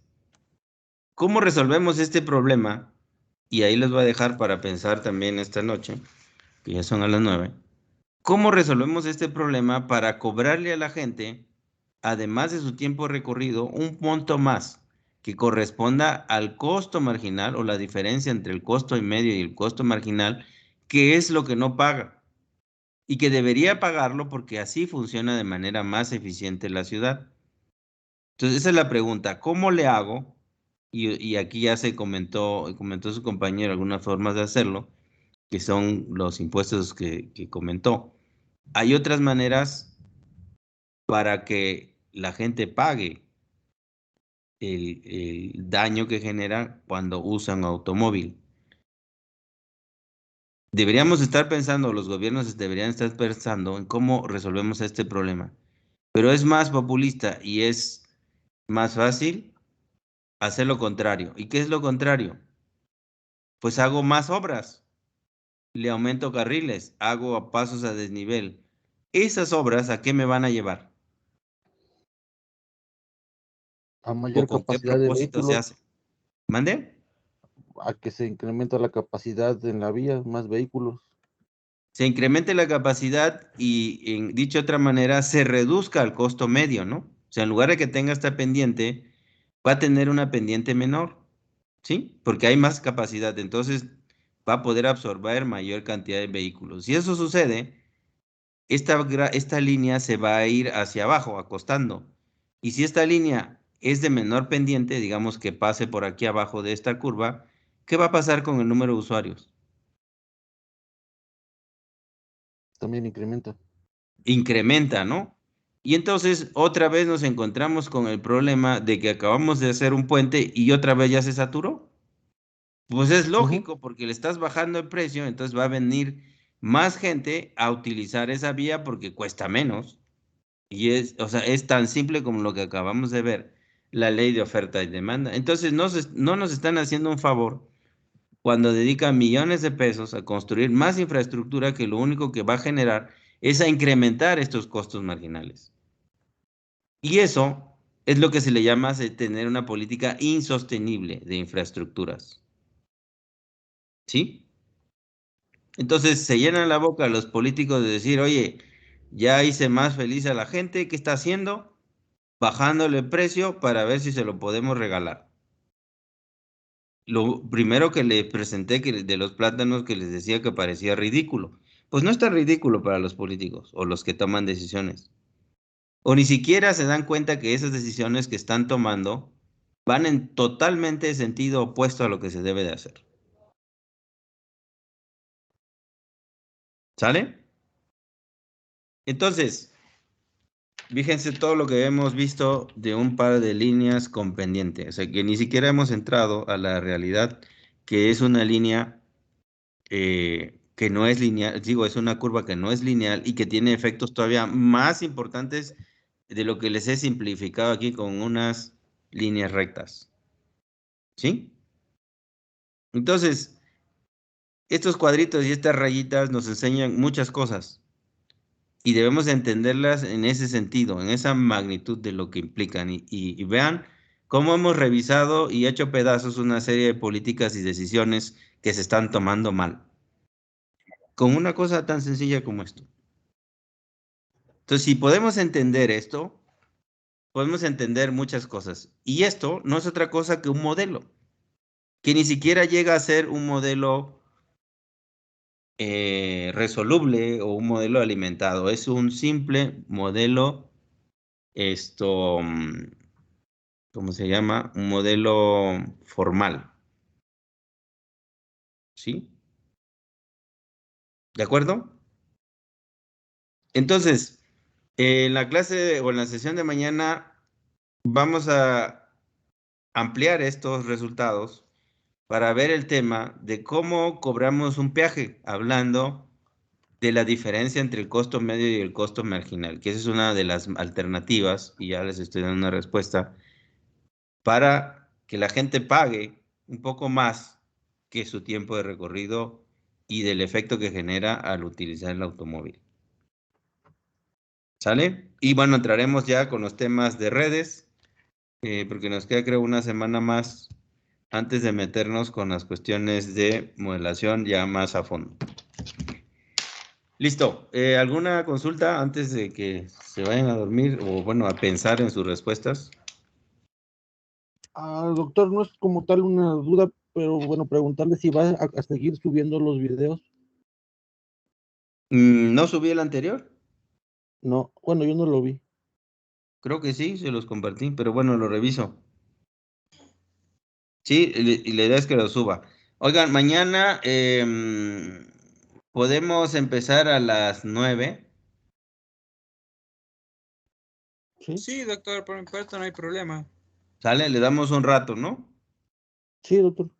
¿Cómo resolvemos este problema? Y ahí les voy a dejar para pensar también esta noche, que ya son a las 9. ¿Cómo resolvemos este problema para cobrarle a la gente, además de su tiempo recorrido, un monto más que corresponda al costo marginal o la diferencia entre el costo y medio y el costo marginal, que es lo que no paga y que debería pagarlo porque así funciona de manera más eficiente la ciudad? Entonces, esa es la pregunta. ¿Cómo le hago? Y aquí ya comentó su compañero algunas formas de hacerlo, que son los impuestos que comentó. Hay otras maneras para que la gente pague el daño que genera cuando usa un automóvil. Deberíamos estar pensando, los gobiernos deberían estar pensando en cómo resolvemos este problema. Pero es más populista y es más fácil hacer lo contrario. ¿Y qué es lo contrario? Pues hago más obras, le aumento carriles, hago pasos a desnivel. ¿Esas obras a qué me van a llevar? A ¿O mayor con qué capacidad de propósito se vehículos, hace? ¿Mande? a que se incrementa la capacidad en la vía, más vehículos. Se incremente la capacidad y, dicho de otra manera, se reduzca el costo medio, ¿no? O sea, en lugar de que tenga esta pendiente, va a tener una pendiente menor, ¿sí? Porque hay más capacidad, entonces va a poder absorber mayor cantidad de vehículos. Si eso sucede, esta línea se va a ir hacia abajo, acostando. Y si esta línea es de menor pendiente, digamos que pase por aquí abajo de esta curva, ¿qué va a pasar con el número de usuarios? También incrementa. Incrementa, ¿no? Y entonces otra vez nos encontramos con el problema de que acabamos de hacer un puente y otra vez ya se saturó. Pues es Ujú. lógico, porque le estás bajando el precio, entonces va a venir más gente a utilizar esa vía porque cuesta menos. Y o sea, es tan simple como lo que acabamos de ver, la ley de oferta y demanda. Entonces no nos están haciendo un favor cuando dedican millones de pesos a construir más infraestructura que lo único que va a generar es a incrementar estos costos marginales. Y eso es lo que se le llama tener una política insostenible de infraestructuras. ¿Sí? Entonces se llenan la boca los políticos de decir, oye, ya hice más feliz a la gente, ¿qué está haciendo? Bajándole el precio para ver si se lo podemos regalar. Lo primero que le presenté de los plátanos que les decía que parecía ridículo. Pues no está ridículo para los políticos o los que toman decisiones. O ni siquiera se dan cuenta que esas decisiones que están tomando van en totalmente sentido opuesto a lo que se debe de hacer. ¿Sale? Entonces, fíjense todo lo que hemos visto de un par de líneas con pendiente. O sea, que ni siquiera hemos entrado a la realidad que es una línea que no es lineal, digo, es una curva que no es lineal y que tiene efectos todavía más importantes de lo que les he simplificado aquí con unas líneas rectas. ¿Sí? Entonces, estos cuadritos y estas rayitas nos enseñan muchas cosas y debemos entenderlas en ese sentido, en esa magnitud de lo que implican. Y vean cómo hemos revisado y hecho pedazos una serie de políticas y decisiones que se están tomando mal, con una cosa tan sencilla como esto. Entonces, si podemos entender esto, podemos entender muchas cosas. Y esto no es otra cosa que un modelo, que ni siquiera llega a ser un modelo resoluble o un modelo alimentado. Es un simple modelo, ¿cómo se llama? Un modelo formal. ¿Sí? ¿De acuerdo? Entonces, en la clase o en la sesión de mañana vamos a ampliar estos resultados para ver el tema de cómo cobramos un peaje, hablando de la diferencia entre el costo medio y el costo marginal, que esa es una de las alternativas, y ya les estoy dando una respuesta, para que la gente pague un poco más que su tiempo de recorrido y del efecto que genera al utilizar el automóvil. ¿Sale? Y bueno, entraremos ya con los temas de redes, porque nos queda creo una semana más antes de meternos con las cuestiones de modelación ya más a fondo. Listo. ¿Alguna consulta antes de que se vayan a dormir o, bueno, a pensar en sus respuestas? Doctor, no es como tal una duda, pero bueno, preguntarle si va a seguir subiendo los videos. ¿No subí el anterior? No, bueno, yo no lo vi. Creo que sí, se los compartí, pero bueno, lo reviso. Sí, y la idea es que lo suba. Oigan, mañana podemos empezar a las 9. Sí, Sí, doctor, por mi parte no hay problema. ¿Sale? Le damos un rato, ¿no? sí, doctor.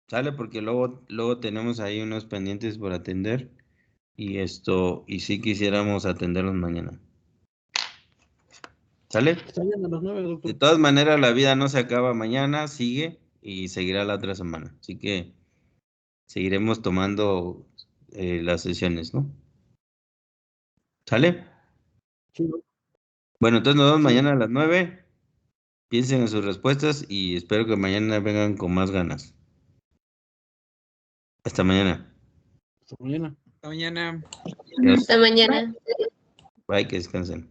Sale porque luego tenemos ahí unos pendientes por atender y sí quisiéramos atenderlos mañana. ¿Sale? Está bien a las 9, De doctor. todas maneras, la vida no se acaba mañana, sigue y seguirá la otra semana. Así que seguiremos tomando las sesiones, ¿no? ¿Sale? Sí, doctor. Bueno, entonces nos vemos Sí, mañana a las 9. Piensen en sus respuestas y espero que mañana vengan con más ganas. Hasta mañana. hasta mañana. Hasta mañana. Adiós. Hasta mañana. Bye, que descansen.